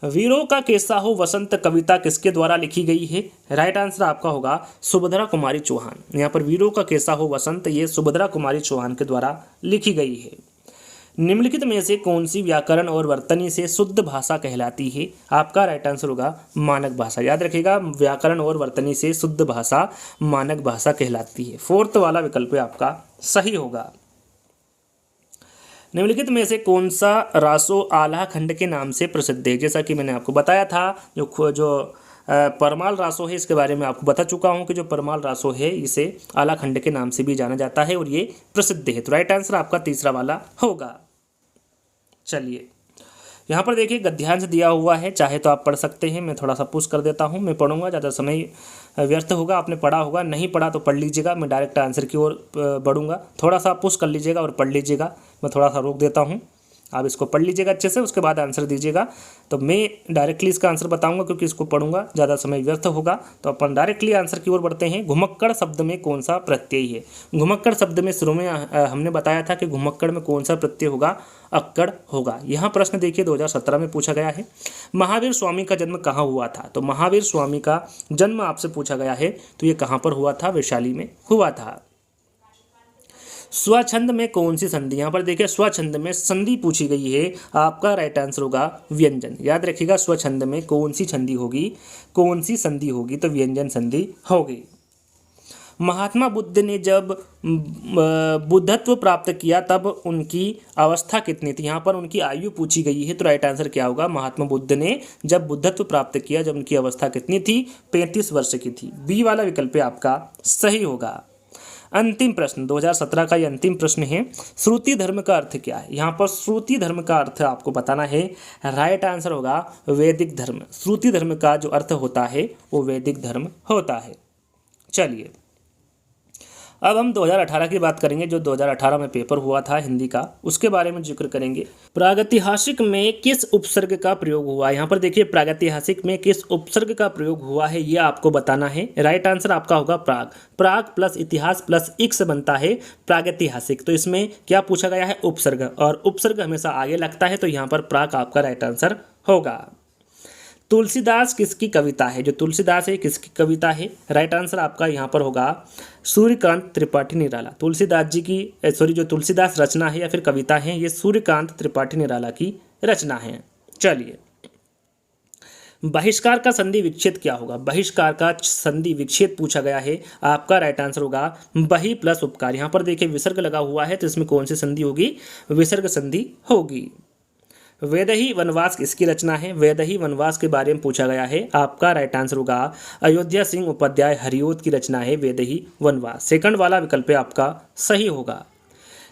वीरों का कैसा हो वसंत कविता किसके द्वारा लिखी गई है? राइट आंसर आपका होगा सुभद्रा कुमारी चौहान। यहाँ पर वीरों का कैसा हो वसंत ये सुभद्रा कुमारी चौहान के द्वारा लिखी गई है। निम्नलिखित में से कौन सी व्याकरण और वर्तनी से शुद्ध भाषा कहलाती है? आपका राइट आंसर होगा मानक भाषा। याद रखिएगा व्याकरण और वर्तनी से शुद्ध भाषा मानक भाषा कहलाती है। फोर्थ वाला विकल्प आपका सही होगा। निम्नलिखित में से कौन सा रासो आल्हा खंड के नाम से प्रसिद्ध है? जैसा कि मैंने आपको बताया था, जो परमाल रासो है इसके बारे में आपको बता चुका हूं कि जो परमाल रासो है इसे आल्हा खंड के नाम से भी जाना जाता है और ये प्रसिद्ध है। तो राइट आंसर आपका तीसरा वाला होगा। चलिए यहाँ पर देखिए गद्यांश दिया हुआ है, चाहे तो आप पढ़ सकते हैं, मैं थोड़ा सा पुश कर देता हूँ। मैं पढ़ूंगा, ज़्यादा समय व्यर्थ होगा। आपने पढ़ा होगा, नहीं पढ़ा तो पढ़ लीजिएगा। मैं डायरेक्ट आंसर की ओर बढ़ूंगा, थोड़ा सा पुश कर लीजिएगा और पढ़ लीजिएगा। मैं थोड़ा सा रोक देता हूँ, आप इसको पढ़ लीजिएगा अच्छे से, उसके बाद आंसर दीजिएगा। तो मैं डायरेक्टली इसका आंसर बताऊंगा क्योंकि इसको पढ़ूंगा, ज़्यादा समय व्यर्थ होगा। तो अपन डायरेक्टली आंसर की ओर बढ़ते हैं। घुमक्कड़ शब्द में कौन सा प्रत्यय है? घुमक्कड़ शब्द में शुरू में हमने बताया था कि घुमक्कड़ में कौन सा प्रत्यय होगा? अक्कड़ होगा। यहाँ प्रश्न देखिए 2017 में पूछा गया है, महावीर स्वामी का जन्म कहाँ हुआ था? तो महावीर स्वामी का जन्म आपसे पूछा गया है, तो ये कहाँ पर हुआ था? वैशाली में हुआ था। स्वच्छंद में कौन सी संधि? यहाँ पर देखिए स्वच्छंद में संधि पूछी गई है, आपका राइट आंसर होगा व्यंजन। याद रखिएगा स्वच्छंद में कौन सी संधि होगी, कौन सी संधि होगी? तो व्यंजन संधि होगी। महात्मा बुद्ध ने जब बुद्धत्व प्राप्त किया तब उनकी अवस्था कितनी थी। यहाँ पर उनकी आयु पूछी गई है, तो राइट आंसर क्या होगा, महात्मा बुद्ध ने जब बुद्धत्व प्राप्त किया जब उनकी अवस्था कितनी थी, 35 वर्ष की थी। बी वाला विकल्प आपका सही होगा। अंतिम प्रश्न 2017 का ये अंतिम प्रश्न है, श्रुति धर्म का अर्थ क्या है। यहाँ पर श्रुति धर्म का अर्थ आपको बताना है। राइट आंसर होगा वैदिक धर्म। श्रुति धर्म का जो अर्थ होता है वो वैदिक धर्म होता है। चलिए अब हम 2018 की बात करेंगे, जो 2018 में पेपर हुआ था हिंदी का, उसके बारे में जिक्र करेंगे। प्रागैतिहासिक में किस उपसर्ग का प्रयोग हुआ। यहाँ पर देखिए प्रागैतिहासिक में किस उपसर्ग का प्रयोग हुआ है ये आपको बताना है। राइट आंसर आपका होगा प्राग। प्राग प्लस इतिहास प्लस इक से बनता है प्रागैतिहासिक। तो इसमें क्या पूछा गया है, उपसर्ग, और उपसर्ग हमेशा आगे लगता है, तो यहाँ पर प्राग आपका राइट आंसर होगा। तुलसीदास किसकी कविता है। जो तुलसीदास है किसकी कविता है। राइट आंसर आपका यहाँ पर होगा सूर्यकांत त्रिपाठी निराला। तुलसीदास जी की जो तुलसीदास रचना है या फिर कविता है, ये सूर्यकांत त्रिपाठी निराला की रचना है। चलिए बहिष्कार का संधि विच्छेद क्या होगा। बहिष्कार का संधि विच्छेद पूछा गया है, आपका राइट आंसर होगा बहि प्लस उपकार। यहाँ पर देखिए विसर्ग लगा हुआ है, तो इसमें कौन सी संधि होगी, विसर्ग संधि होगी। वैदेही वनवास किसकी रचना है। वैदेही वनवास के बारे में पूछा गया है, आपका राइट आंसर होगा अयोध्या सिंह उपाध्याय हरिओत की रचना है वैदेही वनवास। सेकंड वाला विकल्प आपका सही होगा।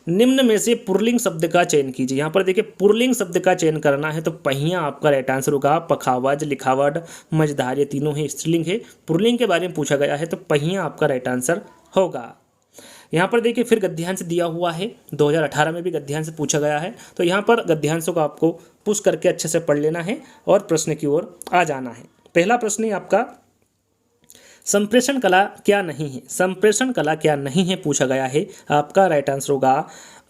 निम्न में से पुरलिंग शब्द का चयन कीजिए। यहाँ पर देखिए पुरलिंग शब्द का चयन करना है, तो पहिया आपका राइट आंसर होगा। पखावज, लिखावट, मझधार, ये तीनों ही स्त्रीलिंग है। पुरलिंग के बारे में पूछा गया है, तो पहिया आपका राइट आंसर होगा। यहाँ पर देखिए फिर गद्यांश दिया हुआ है, 2018 में भी गद्यांश पूछा गया है, तो यहाँ पर गद्यांशों को आपको पुश करके अच्छे से पढ़ लेना है और प्रश्न की ओर आ जाना है। पहला प्रश्न है आपका, संप्रेषण कला क्या नहीं है। संप्रेषण कला क्या नहीं है पूछा गया है, आपका राइट आंसर होगा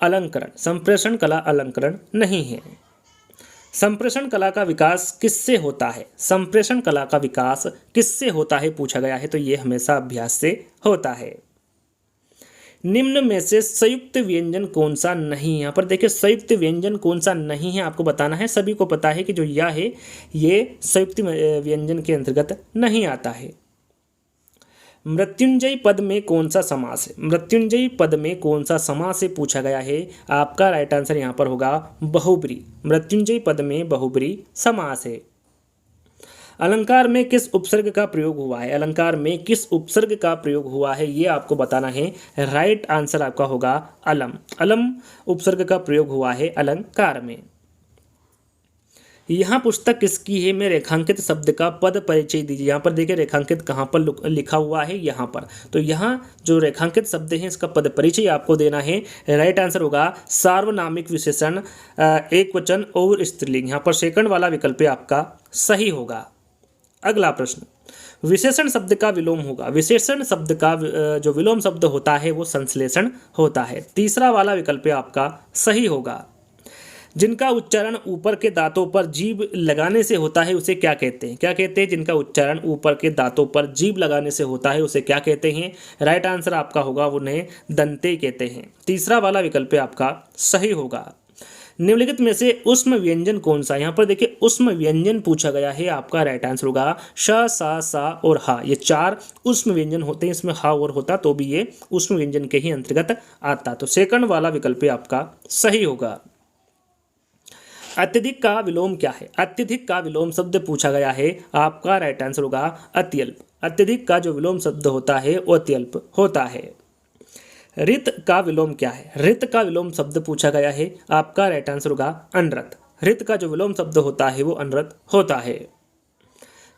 अलंकरण। संप्रेषण कला अलंकरण नहीं है। संप्रेषण कला का विकास किससे होता है। संप्रेषण कला का विकास किससे होता है पूछा गया है, तो ये हमेशा अभ्यास से होता है। निम्न में से संयुक्त व्यंजन कौन सा नहीं है। यहाँ पर देखिए संयुक्त व्यंजन कौन सा नहीं है आपको बताना है। सभी को पता है कि जो या है ये संयुक्त व्यंजन के अंतर्गत नहीं आता है। मृत्युंजय पद में कौन सा समास है। मृत्युंजय पद में कौन सा समास है पूछा गया है, आपका राइट आंसर यहाँ पर होगा बहुब्री। मृत्युंजय पद में बहुब्री समास है। अलंकार में किस उपसर्ग का प्रयोग हुआ है। अलंकार में किस उपसर्ग का प्रयोग हुआ है ये आपको बताना है। राइट आंसर आपका होगा अलम। अलम उपसर्ग का प्रयोग हुआ है अलंकार में। यहाँ पुस्तक किसकी है में रेखांकित शब्द का पद परिचय दीजिए। यहाँ पर देखिए रेखांकित कहाँ पर लिखा हुआ है, यहाँ पर, तो यहाँ जो रेखांकित शब्द है इसका पद परिचय आपको देना है। राइट आंसर होगा सार्वनामिक विशेषण, एक वचन और स्त्रीलिंग। यहाँ पर सेकंड वाला विकल्प आपका सही होगा। अगला प्रश्न, विशेषण शब्द का विलोम होगा। विशेषण शब्द का जो विलोम शब्द होता है वो संश्लेषण होता है। तीसरा वाला विकल्प आपका सही होगा। जिनका उच्चारण ऊपर के दांतों पर जीभ लगाने से होता है उसे क्या कहते हैं। क्या कहते हैं, जिनका उच्चारण ऊपर के दांतों पर जीभ लगाने से होता है उसे क्या कहते हैं। राइट आंसर आपका होगा उन्हें दंते कहते हैं। तीसरा वाला विकल्प आपका सही होगा। निम्नलिखित में से उष्म व्यंजन कौन सा। यहाँ पर देखिए उष्म व्यंजन पूछा गया है, आपका राइट आंसर होगा श, सा, सा और हा। ये चार उष्म व्यंजन होते हैं, इसमें हा और होता तो भी ये उष्म व्यंजन के ही अंतर्गत आता, तो सेकंड वाला विकल्प आपका सही होगा। अत्यधिक का विलोम क्या है। अत्यधिक का विलोम शब्द पूछा गया है, आपका राइट आंसर होगा अत्यल्प। अत्यधिक का जो विलोम शब्द होता है वो अत्यल्प होता है। रित का विलोम क्या है। रित का विलोम शब्द पूछा गया है, आपका राइट आंसर होगा अनरत। रित का जो विलोम शब्द होता है वो अनरत होता है।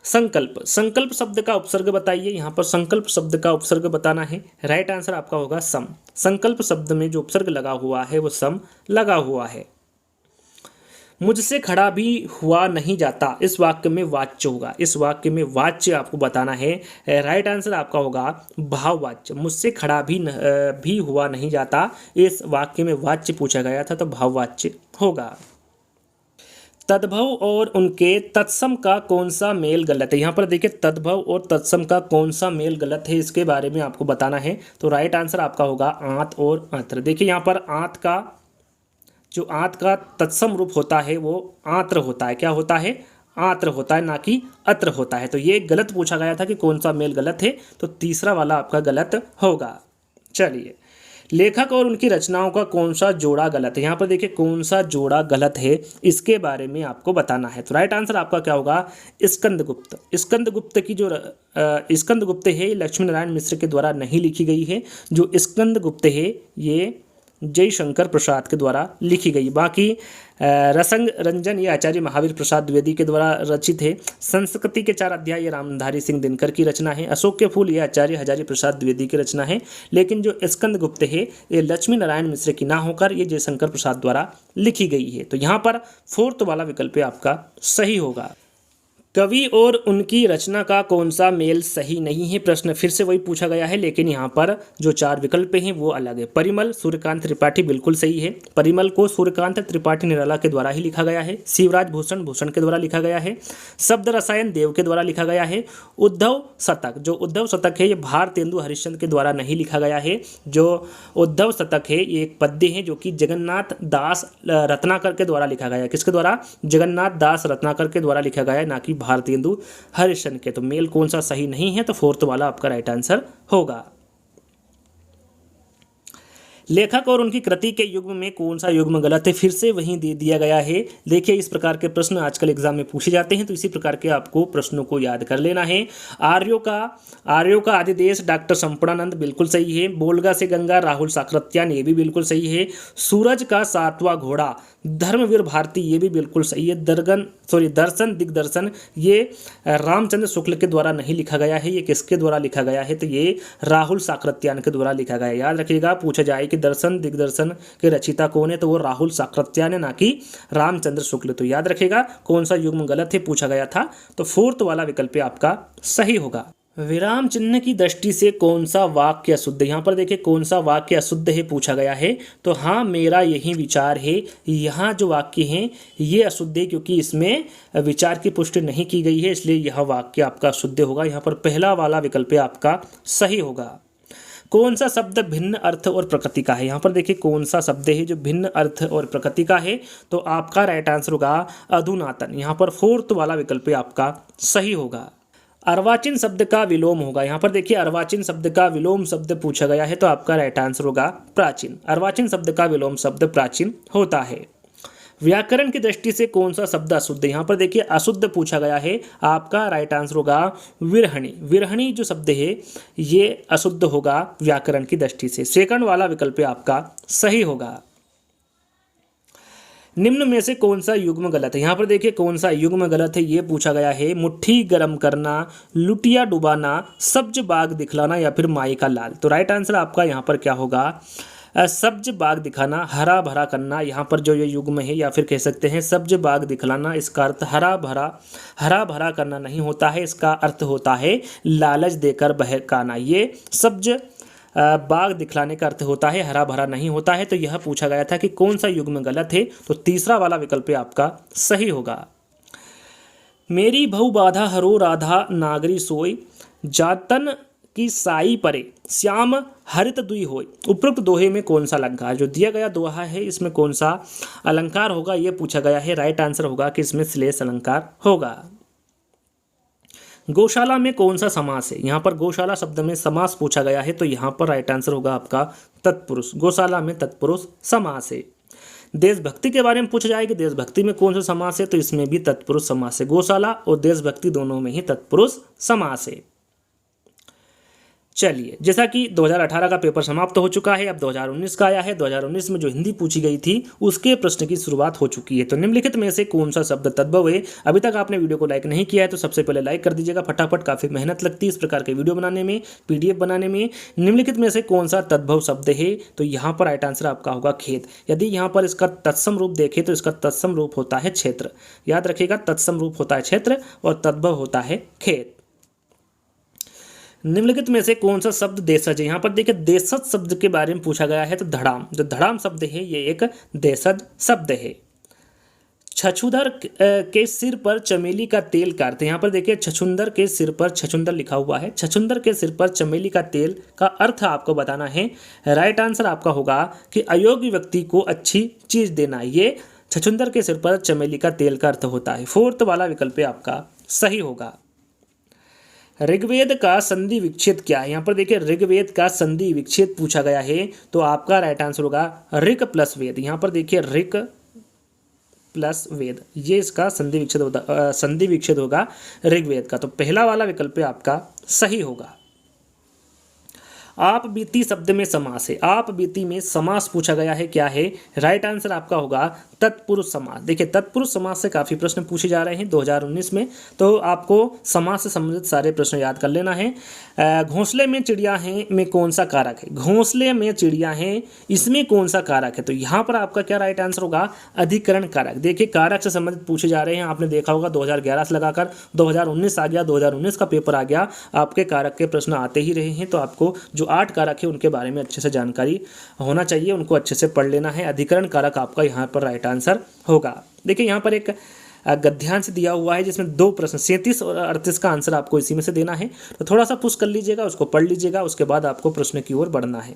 संकल्प, संकल्प शब्द का उपसर्ग बताइए। यहाँ पर संकल्प शब्द का उपसर्ग बताना है। राइट आंसर आपका होगा सम। संकल्प शब्द में जो उपसर्ग लगा हुआ है वो सम लगा हुआ है। मुझसे खड़ा भी हुआ नहीं जाता, इस वाक्य में वाच्य होगा। इस वाक्य में वाच्य आपको बताना है। राइट आंसर आपका होगा भाववाच्य। मुझसे खड़ा भी हुआ नहीं जाता, इस वाक्य में वाच्य पूछा गया था तो भाववाच्य होगा। तद्भव और उनके तत्सम का कौन सा मेल गलत है। यहाँ पर देखिए तद्भव और तत्सम का कौन सा मेल गलत है इसके बारे में आपको बताना है। तो राइट आंसर आपका होगा आंत और अंत्र। देखिए यहाँ पर आंत का जो आंत का तत्सम रूप होता है वो आंत्र होता है। क्या होता है, आत्र होता है, ना कि अत्र होता है। तो ये गलत पूछा गया था कि कौन सा मेल गलत है, तो तीसरा वाला आपका गलत होगा। चलिए, लेखक और उनकी रचनाओं का कौन सा जोड़ा गलत है। यहाँ पर देखिए कौन सा जोड़ा गलत है, इसके बारे में आपको बताना है। तो राइट आंसर आपका क्या होगा, स्कंदगुप्त। स्कंदगुप्त की जो स्कंदगुप्त है ये लक्ष्मी नारायण मिश्र के द्वारा नहीं लिखी गई है। जो स्कंदगुप्त है ये जयशंकर प्रसाद के द्वारा लिखी गई। बाकी रसंग रंजन ये आचार्य महावीर प्रसाद द्विवेदी के द्वारा रचित है। संस्कृति के 4 अध्याय ये रामधारी सिंह दिनकर की रचना है। अशोक के फूल ये आचार्य हजारी प्रसाद द्विवेदी की रचना है। लेकिन जो स्कंदगुप्त है ये लक्ष्मी नारायण मिश्र की ना होकर ये जयशंकर प्रसाद द्वारा लिखी गई है। तो यहाँ पर फोर्थ वाला विकल्प आपका सही होगा। कवि और उनकी रचना का कौन सा मेल सही नहीं है। प्रश्न फिर से वही पूछा गया है, लेकिन यहाँ पर जो 4 विकल्प हैं वो अलग है। परिमल सूर्यकांत त्रिपाठी बिल्कुल सही है। परिमल को सूर्यकांत त्रिपाठी निराला के द्वारा ही लिखा गया है। शिवराज भूषण भूषण के द्वारा लिखा गया है। शब्द रसायन देव के द्वारा लिखा गया है। उद्धव शतक, जो उद्धव शतक है ये भारतेंदु हरिश्चंद्र के द्वारा नहीं लिखा गया है। जो उद्धव शतक है ये एक पद्य है जो कि जगन्नाथ दास रत्नाकर के द्वारा लिखा गया है। किसके द्वारा, जगन्नाथ दास रत्नाकर के द्वारा लिखा गया है, ना कि भारतेंदु हरिश्चंद्र के। तो मेल कौन सा सही नहीं है, तो फोर्थ वाला आपका राइट आंसर होगा। लेखक और उनकी कृति के युग्म में कौन सा युग्म गलत है, फिर से वहीं दे दिया गया है। देखिए इस प्रकार के प्रश्न आजकल एग्जाम में पूछे जाते हैं, तो इसी प्रकार के आपको प्रश्नों को याद कर लेना है। आर्यों का आदिदेश डॉक्टर संपूर्णानंद बिल्कुल सही है। बोलगा से गंगा राहुल साकृत्यायन ये भी बिल्कुल सही है। सूरज का 7वां घोड़ा धर्मवीर भारती ये भी बिल्कुल सही है। दर्शन दिग्दर्शन ये रामचंद्र शुक्ल के द्वारा नहीं लिखा गया है, ये किसके द्वारा लिखा गया है, तो ये राहुल साकृत्यायन के द्वारा लिखा गया है। याद रखिएगा, पूछा जाए कि दर्शन दिग्दर्शन के रचयिता कौन है, तो वो राहुल साकृत्यायन है, ना कि रामचंद्र शुक्ल। तो याद रखिएगा कौन सा युग्म गलत है पूछा गया था, तो फोर्थ वाला विकल्प आपका सही होगा। विराम चिन्ह की दृष्टि से कौन सा वाक्य अशुद्ध है। यहाँ पर देखिए कौन सा वाक्य अशुद्ध है पूछा गया है, तो हाँ मेरा यही विचार है। यहाँ जो वाक्य हैं ये अशुद्ध है क्योंकि इसमें विचार की पुष्टि नहीं की गई है, इसलिए यह वाक्य आपका अशुद्ध होगा। यहाँ पर पहला वाला विकल्प आपका सही होगा। कौन सा शब्द भिन्न अर्थ और प्रकृति का है। यहाँ पर देखिए कौन सा शब्द है जो भिन्न अर्थ और प्रकृति का है, तो आपका राइट आंसर होगा अधुनातन। यहाँ पर फोर्थ वाला विकल्प आपका सही होगा। अर्वाचीन शब्द का विलोम होगा। यहाँ पर देखिए अर्वाचीन शब्द का विलोम शब्द पूछा गया है, तो आपका राइट आंसर होगा प्राचीन। अर्वाचीन शब्द का विलोम शब्द प्राचीन होता है। व्याकरण की दृष्टि से कौन सा शब्द अशुद्ध है। यहाँ पर देखिए अशुद्ध पूछा गया है, आपका राइट आंसर होगा विरहणी। विरहणी जो शब्द है ये अशुद्ध होगा व्याकरण की दृष्टि से। सेकंड वाला विकल्प आपका सही होगा। निम्न में से कौन सा युग्म गलत है। यहाँ पर देखिए कौन सा युग्म गलत है ये पूछा गया है। मुट्ठी गर्म करना, लुटिया डुबाना, सब्ज बाग दिखलाना या फिर माई का लाल। तो राइट आंसर आपका यहाँ पर क्या होगा, सब्ज बाग दिखाना, हरा भरा करना। यहाँ पर जो ये युग्म है या फिर कह सकते हैं सब्ज बाग दिखलाना, इसका अर्थ हरा भरा करना नहीं होता है, इसका अर्थ होता है लालच देकर बहकाना। ये सब्ज बाग दिखलाने का अर्थ होता है, हरा भरा नहीं होता है। तो यह पूछा गया था कि कौन सा युग्म गलत है, तो तीसरा वाला विकल्प आपका सही होगा। मेरी भऊ बाधा हरो राधा नागरी सोई, जातन की साई परे श्याम हरित दुई होय। उपरोक्त दोहे में कौन सा अलंकार, जो दिया गया दोहा है इसमें कौन सा अलंकार होगा ये पूछा गया है। राइट आंसर होगा कि इसमें श्लेष अलंकार होगा। गौशाला में कौन सा समास है। यहाँ पर गौशाला शब्द में समास पूछा गया है, तो यहाँ पर राइट आंसर होगा आपका तत्पुरुष। गौशाला में तत्पुरुष समास है। देशभक्ति के बारे में पूछा जाए कि देशभक्ति में कौन सा समास है, तो इसमें भी तत्पुरुष समास है। गौशाला और देशभक्ति दोनों में ही तत्पुरुष समास है। चलिए, जैसा कि 2018 का पेपर समाप्त हो चुका है, अब 2019 का आया है। 2019 में जो हिंदी पूछी गई थी उसके प्रश्न की शुरुआत हो चुकी है। तो निम्नलिखित में से कौन सा शब्द तद्भव है। अभी तक आपने वीडियो को लाइक नहीं किया है तो सबसे पहले लाइक कर दीजिएगा फटाफट, काफ़ी मेहनत लगती है इस प्रकार के वीडियो बनाने में, PDF बनाने में। निम्नलिखित में से कौन सा तद्भव शब्द है, तो यहाँ पर राइट आंसर आपका होगा खेत। यदि यहाँ पर इसका तत्सम रूप देखें तो इसका तत्सम रूप होता है क्षेत्र। याद रखिएगा, तत्सम रूप होता है क्षेत्र और तद्भव होता है खेत। निम्नलिखित में से कौन सा शब्द देशज है। यहाँ पर देखिए देशज शब्द के बारे में पूछा गया है, तो धड़ाम, जो धड़ाम शब्द है ये एक देशज शब्द है। छछूंदर के सिर पर चमेली का तेल का अर्थ। यहाँ पर देखिए छछूंदर के सिर पर, छछूंदर लिखा हुआ है, छछूंदर के सिर पर चमेली का तेल का अर्थ आपको बताना है। राइट आंसर आपका होगा कि अयोग्य व्यक्ति को अच्छी चीज देना। ये छछूंदर के सिर पर चमेली का तेल का अर्थ होता है। फोर्थ वाला विकल्प आपका सही होगा। ऋग्वेद का संधि विच्छेद क्या है? यहाँ पर देखिए ऋग्वेद का संधि विच्छेद पूछा गया है, तो आपका राइट आंसर होगा ऋक प्लस वेद। यहाँ पर देखिए ऋक प्लस वेद, ये इसका संधि विच्छेद होगा ऋग्वेद का। तो पहला वाला विकल्प आपका सही होगा। आप बीती शब्द में समास है, आप बीती में समास पूछा गया है, क्या है? राइट आंसर आपका होगा तत्पुरुष समास। देखिए तत्पुरुष समास से काफ़ी प्रश्न पूछे जा रहे हैं 2019 में, तो आपको समास से संबंधित सारे प्रश्न याद कर लेना है। घोंसले में चिड़िया हैं में कौन सा कारक है? घोंसले में चिड़िया हैं, इसमें कौन सा कारक है? तो यहाँ पर आपका क्या राइट आंसर होगा? अधिकरण कारक। देखिए कारक से संबंधित पूछे जा रहे हैं, आपने देखा होगा 2011 से लगाकर 2019 आ गया, 2019 का पेपर आ गया, आपके कारक के प्रश्न आते ही रहे हैं। तो आपको जो 8 कारक है उनके बारे में अच्छे से जानकारी होना चाहिए, उनको अच्छे से पढ़ लेना है। अधिकरण कारक आपका यहाँ पर राइट आंसर होगा। देखिए यहाँ पर एक गद्यांश दिया हुआ है जिसमें 2 प्रश्न 37 और 38 का आंसर आपको इसी में से देना है, तो थोड़ा सा पुश कर लीजिएगा, उसको पढ़ लीजिएगा, उसके बाद आपको प्रश्न की ओर बढ़ना है।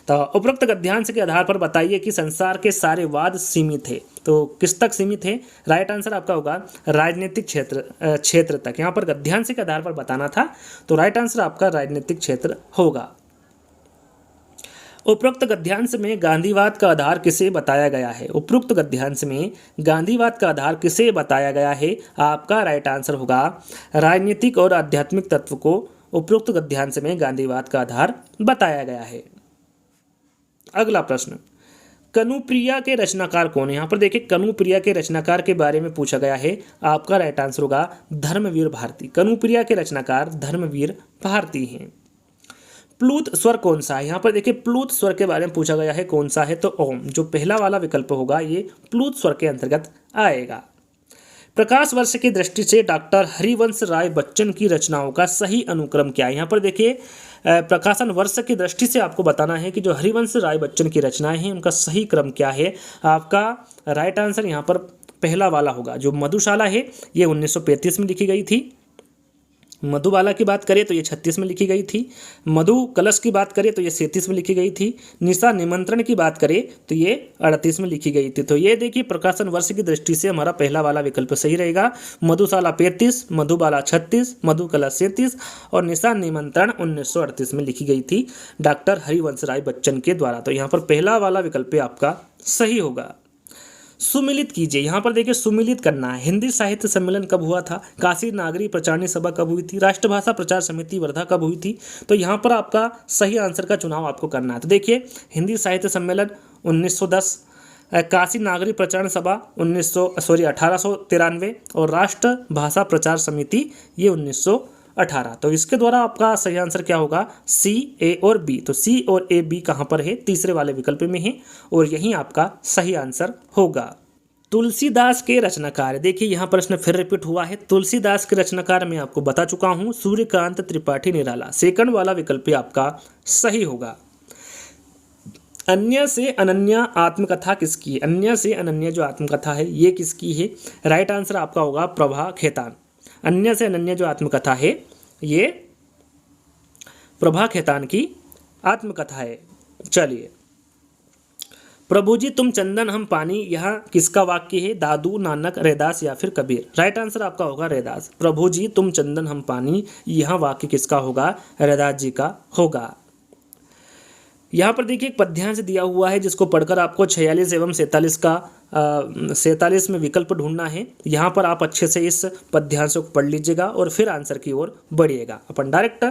तो उपरोक्त गद्यांश के आधार पर बताइए कि संसार के सारे वाद सीमित है, तो किस तक सीमित है? राइट आंसर आपका होगा राजनीतिक क्षेत्र तक। यहाँ पर गद्यांश के आधार पर बताना था, तो राइट आंसर आपका राजनीतिक क्षेत्र होगा। उपरोक्त गद्यांश में गांधीवाद का आधार किसे बताया गया है? उपरोक्त गद्यांश में गांधीवाद का आधार किसे बताया गया है? आपका राइट आंसर होगा राजनीतिक और आध्यात्मिक तत्व को उपरोक्त गद्यांश में गांधीवाद का आधार बताया गया है। अगला प्रश्न, कनुप्रिया के रचनाकार कौन है? यहाँ पर देखिए कनुप्रिया के रचनाकार के बारे में पूछा गया है, आपका राइट आंसर होगा धर्मवीर भारती। कनुप्रिया के रचनाकार धर्मवीर भारती हैं। प्लूत स्वर कौन सा है? यहाँ पर देखिए प्लूत स्वर के बारे में पूछा गया है, कौन सा है? तो ओम, जो पहला वाला विकल्प होगा ये प्लूत स्वर के अंतर्गत आएगा। प्रकाश वर्ष की दृष्टि से डॉक्टर हरिवंश राय बच्चन की रचनाओं का सही अनुक्रम क्या है? यहाँ पर देखिए प्रकाशन वर्ष की दृष्टि से आपको बताना है कि जो हरिवंश राय बच्चन की रचनाएं हैं उनका सही क्रम क्या है। आपका राइट आंसर यहाँ पर पहला वाला होगा। जो मधुशाला है ये 1935 में लिखी गई थी। मधुबाला की बात करें तो ये 36 में लिखी गई थी। मधु कलश की बात करें तो ये 37 में लिखी गई थी। निशा निमंत्रण की बात करें तो ये 38 में लिखी गई थी। तो ये देखिए प्रकाशन वर्ष की दृष्टि से हमारा पहला वाला विकल्प सही रहेगा। मधुशाला 35, मधुबाला 36, मधु कलश 37 और निशा निमंत्रण 1938 में लिखी गई थी डॉक्टर हरिवंश राय बच्चन के द्वारा। तो यहाँ पर पहला वाला विकल्प आपका सही होगा। सुमिलित कीजिए, यहाँ पर देखिए सुमिलित करना है। हिंदी साहित्य सम्मेलन कब हुआ था? काशी नागरी प्रचारणी सभा कब हुई थी? राष्ट्रभाषा प्रचार समिति वर्धा कब हुई थी? तो यहाँ पर आपका सही आंसर का चुनाव आपको करना है। तो देखिए हिंदी साहित्य सम्मेलन 1910, काशी नागरी प्रचारण सभा 1893 और राष्ट्रभाषा प्रचार समिति ये 1918। तो इसके द्वारा आपका सही आंसर क्या होगा? सी, ए और बी। तो सी और ए बी कहाँ पर है? तीसरे वाले विकल्प में है और यही आपका सही आंसर होगा। तुलसीदास के रचनाकार, देखिए यहाँ प्रश्न फिर रिपीट हुआ है। तुलसीदास के रचनाकार मैं आपको बता चुका हूँ, सूर्यकांत त्रिपाठी निराला। सेकंड वाला विकल्प आपका सही होगा। अन्य से अनन्या आत्मकथा किसकी है? अन्य से अनन्या जो आत्मकथा है ये किसकी है? राइट आंसर आपका होगा प्रभा खेतान। अन्य से अनन्या जो आत्मकथा है ये प्रभा खेतान की आत्मकथा है। चलिए, प्रभु जी तुम चंदन हम पानी, यह किसका वाक्य है? दादू, नानक, रैदास या फिर कबीर? राइट आंसर आपका होगा रैदास। प्रभु जी तुम चंदन हम पानी, यह वाक्य किसका होगा? रैदास जी का होगा। यहाँ पर देखिए एक पद्यांश दिया हुआ है जिसको पढ़कर आपको 46 एवं 47 में विकल्प ढूंढना है। यहाँ पर आप अच्छे से इस पद्यांश को पढ़ लीजिएगा और फिर आंसर की ओर बढ़िएगा। अपन डायरेक्ट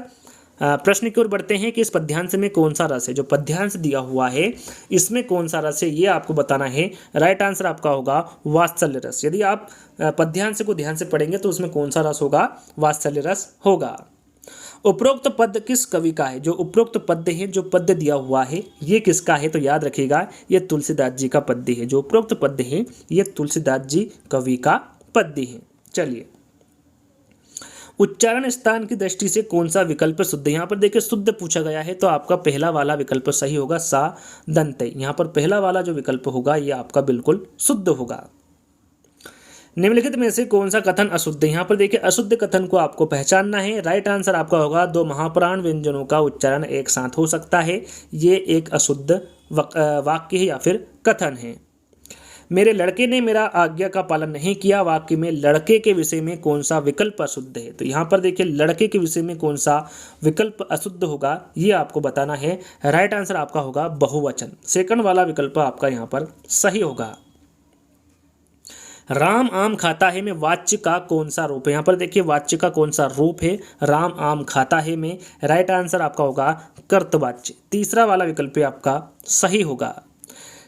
प्रश्न की ओर बढ़ते हैं कि इस पद्यांश में कौन सा रस है। जो पद्यांश दिया हुआ है इसमें कौन सा रस है ये आपको बताना है। राइट आंसर आपका होगा वात्सल्य रस। यदि आप पद्यांश को ध्यान से पढ़ेंगे तो उसमें कौन सा रस होगा? वात्सल्य रस होगा। उपरोक्त पद किस कवि का है? जो उपरोक्त पद्य है, जो पद्य दिया हुआ है ये किसका है? तो याद रखिएगा ये तुलसीदास जी का पद्य है। जो उपरोक्त पद्य है ये तुलसीदास जी कवि का पद्य है। चलिए, उच्चारण स्थान की दृष्टि से कौन सा विकल्प शुद्ध है? यहाँ पर देखिए शुद्ध पूछा गया है तो आपका पहला वाला विकल्प सही होगा, सा दंतई। यहाँ पर पहला वाला जो विकल्प होगा ये आपका बिल्कुल शुद्ध होगा। निम्नलिखित में से कौन सा कथन अशुद्ध है? यहाँ पर देखिए अशुद्ध कथन को आपको पहचानना है। राइट आंसर आपका होगा 2 महाप्राण व्यंजनों का उच्चारण एक साथ हो सकता है। ये एक अशुद्ध वाक्य है या फिर कथन है। मेरे लड़के ने मेरा आज्ञा का पालन नहीं किया, वाक्य में लड़के के विषय में कौन सा विकल्प अशुद्ध है। तो यहाँ पर देखिए लड़के के विषय में कौन सा विकल्प अशुद्ध होगा ये आपको बताना है। राइट आंसर आपका होगा बहुवचन, सेकंड वाला विकल्प आपका यहाँ पर सही होगा। राम आम खाता है में वाच्य का कौन सा रूप है। यहाँ पर देखिए वाच्य का कौन सा रूप है राम आम खाता है में। राइट आंसर आपका होगा कर्तवाच्य, तीसरा वाला विकल्प आपका सही होगा।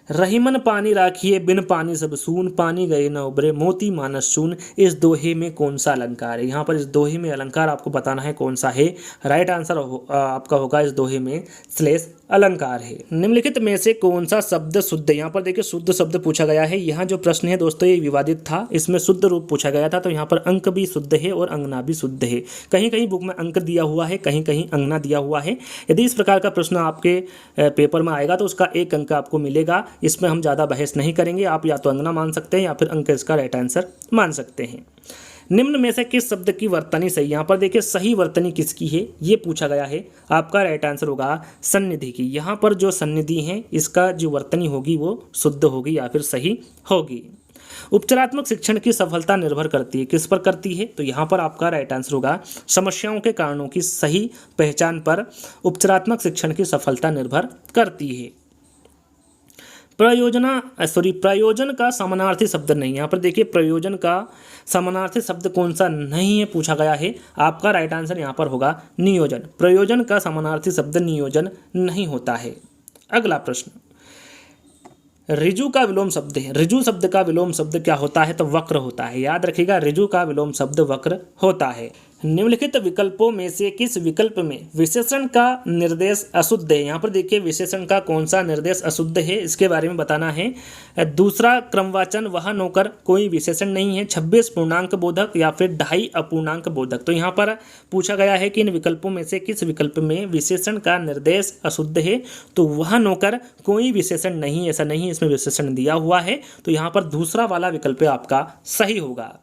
रहीमन पानी राखिए बिन पानी सब सून, पानी गए न उबरे मोती मानस चून। इस दोहे में कौन सा अलंकार है। यहाँ पर इस दोहे में अलंकार आपको बताना है कौन सा है। राइट आंसर आपका होगा इस दोहे में श्लेष अलंकार है। निम्नलिखित में से कौन सा शब्द शुद्ध है। यहाँ पर देखिए शुद्ध शब्द पूछा गया है। यहाँ जो प्रश्न है दोस्तों ये विवादित था, इसमें शुद्ध रूप पूछा गया था। तो यहाँ पर अंक भी शुद्ध है और अंगना भी शुद्ध है। कहीं कहीं बुक में अंक दिया हुआ है, कहीं कहीं अंगना दिया हुआ है। यदि इस प्रकार का प्रश्न आपके पेपर में आएगा तो उसका 1 अंक आपको मिलेगा। इसमें हम ज़्यादा बहस नहीं करेंगे, आप या तो अंगना मान सकते हैं या फिर अंक इसका राइट आंसर मान सकते हैं। निम्न में से किस शब्द की वर्तनी सही। यहाँ पर देखिए सही वर्तनी किसकी है ये पूछा गया है। आपका राइट आंसर होगा सन्निधि की। यहाँ पर जो सन्निधि है इसका जो वर्तनी होगी वो शुद्ध होगी या फिर सही होगी। उपचारात्मक शिक्षण की सफलता निर्भर करती है, किस पर करती है। तो यहाँ पर आपका राइट आंसर होगा समस्याओं के कारणों की सही पहचान पर उपचारात्मक शिक्षण की सफलता निर्भर करती है। प्रयोजन का समानार्थी शब्द नहीं। यहाँ पर देखिए प्रयोजन का समानार्थी शब्द कौन सा नहीं है पूछा गया है। आपका राइट आंसर यहाँ पर होगा नियोजन। प्रयोजन का समानार्थी शब्द नियोजन नहीं होता है। अगला प्रश्न, ऋजु का विलोम शब्द है। ऋजु शब्द का विलोम शब्द क्या होता है। तो वक्र होता है। याद रखिएगा ऋजु का विलोम शब्द वक्र होता है। निम्नलिखित विकल्पों में से किस विकल्प में विशेषण का निर्देश अशुद्ध है। यहाँ पर देखिए विशेषण का कौन सा निर्देश अशुद्ध है इसके बारे में बताना है। दूसरा क्रमवाचन, वह नौकर कोई विशेषण नहीं है, 26 पूर्णांक बोधक या फिर 2.5 अपूर्णांक बोधक। तो यहाँ पर पूछा गया है कि इन विकल्पों में से किस विकल्प में विशेषण का निर्देश अशुद्ध है। तो वह नौकर कोई विशेषण नहीं, ऐसा नहीं, इसमें विशेषण दिया हुआ है। तो यहाँ पर दूसरा वाला विकल्प आपका सही होगा।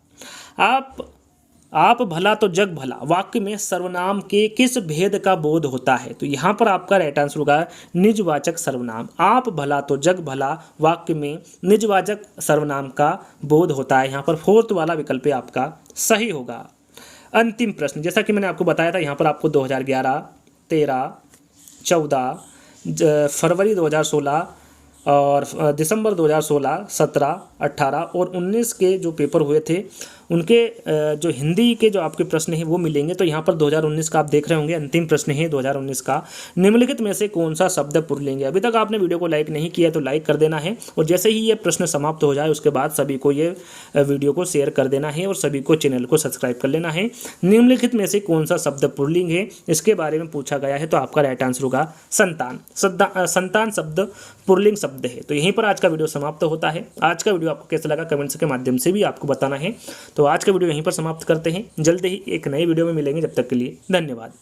आप भला तो जग भला वाक्य में सर्वनाम के किस भेद का बोध होता है। तो यहाँ पर आपका राइट आंसर होगा निजवाचक सर्वनाम। आप भला तो जग भला वाक्य में निजवाचक सर्वनाम का बोध होता है। यहाँ पर फोर्थ वाला विकल्प आपका सही होगा। अंतिम प्रश्न, जैसा कि मैंने आपको बताया था यहाँ पर आपको 2011, 13, 14, फरवरी 2016 और दिसंबर 2016, 17, 18 और 19 के जो पेपर हुए थे उनके जो हिंदी के जो आपके प्रश्न हैं वो मिलेंगे। तो यहाँ पर 2019 का आप देख रहे होंगे अंतिम प्रश्न है 2019 का। निम्नलिखित में से कौन सा शब्द पुल्लिंग है। अभी तक आपने वीडियो को लाइक नहीं किया तो लाइक कर देना है और जैसे ही ये प्रश्न समाप्त हो जाए उसके बाद सभी को ये वीडियो को शेयर कर देना है और सभी को चैनल को सब्सक्राइब कर लेना है। निम्नलिखित में से कौन सा शब्द पुल्लिंग है इसके बारे में पूछा गया है। तो आपका राइट आंसर होगा संतान। संतान शब्द पुल्लिंग शब्द है। तो यहीं पर आज का वीडियो समाप्त होता है। आज का वीडियो आपको कैसा लगा कमेंट्स के माध्यम से भी आपको बताना है। तो आज का वीडियो यहीं पर समाप्त करते हैं। जल्द ही एक नए वीडियो में मिलेंगे। जब तक के लिए धन्यवाद।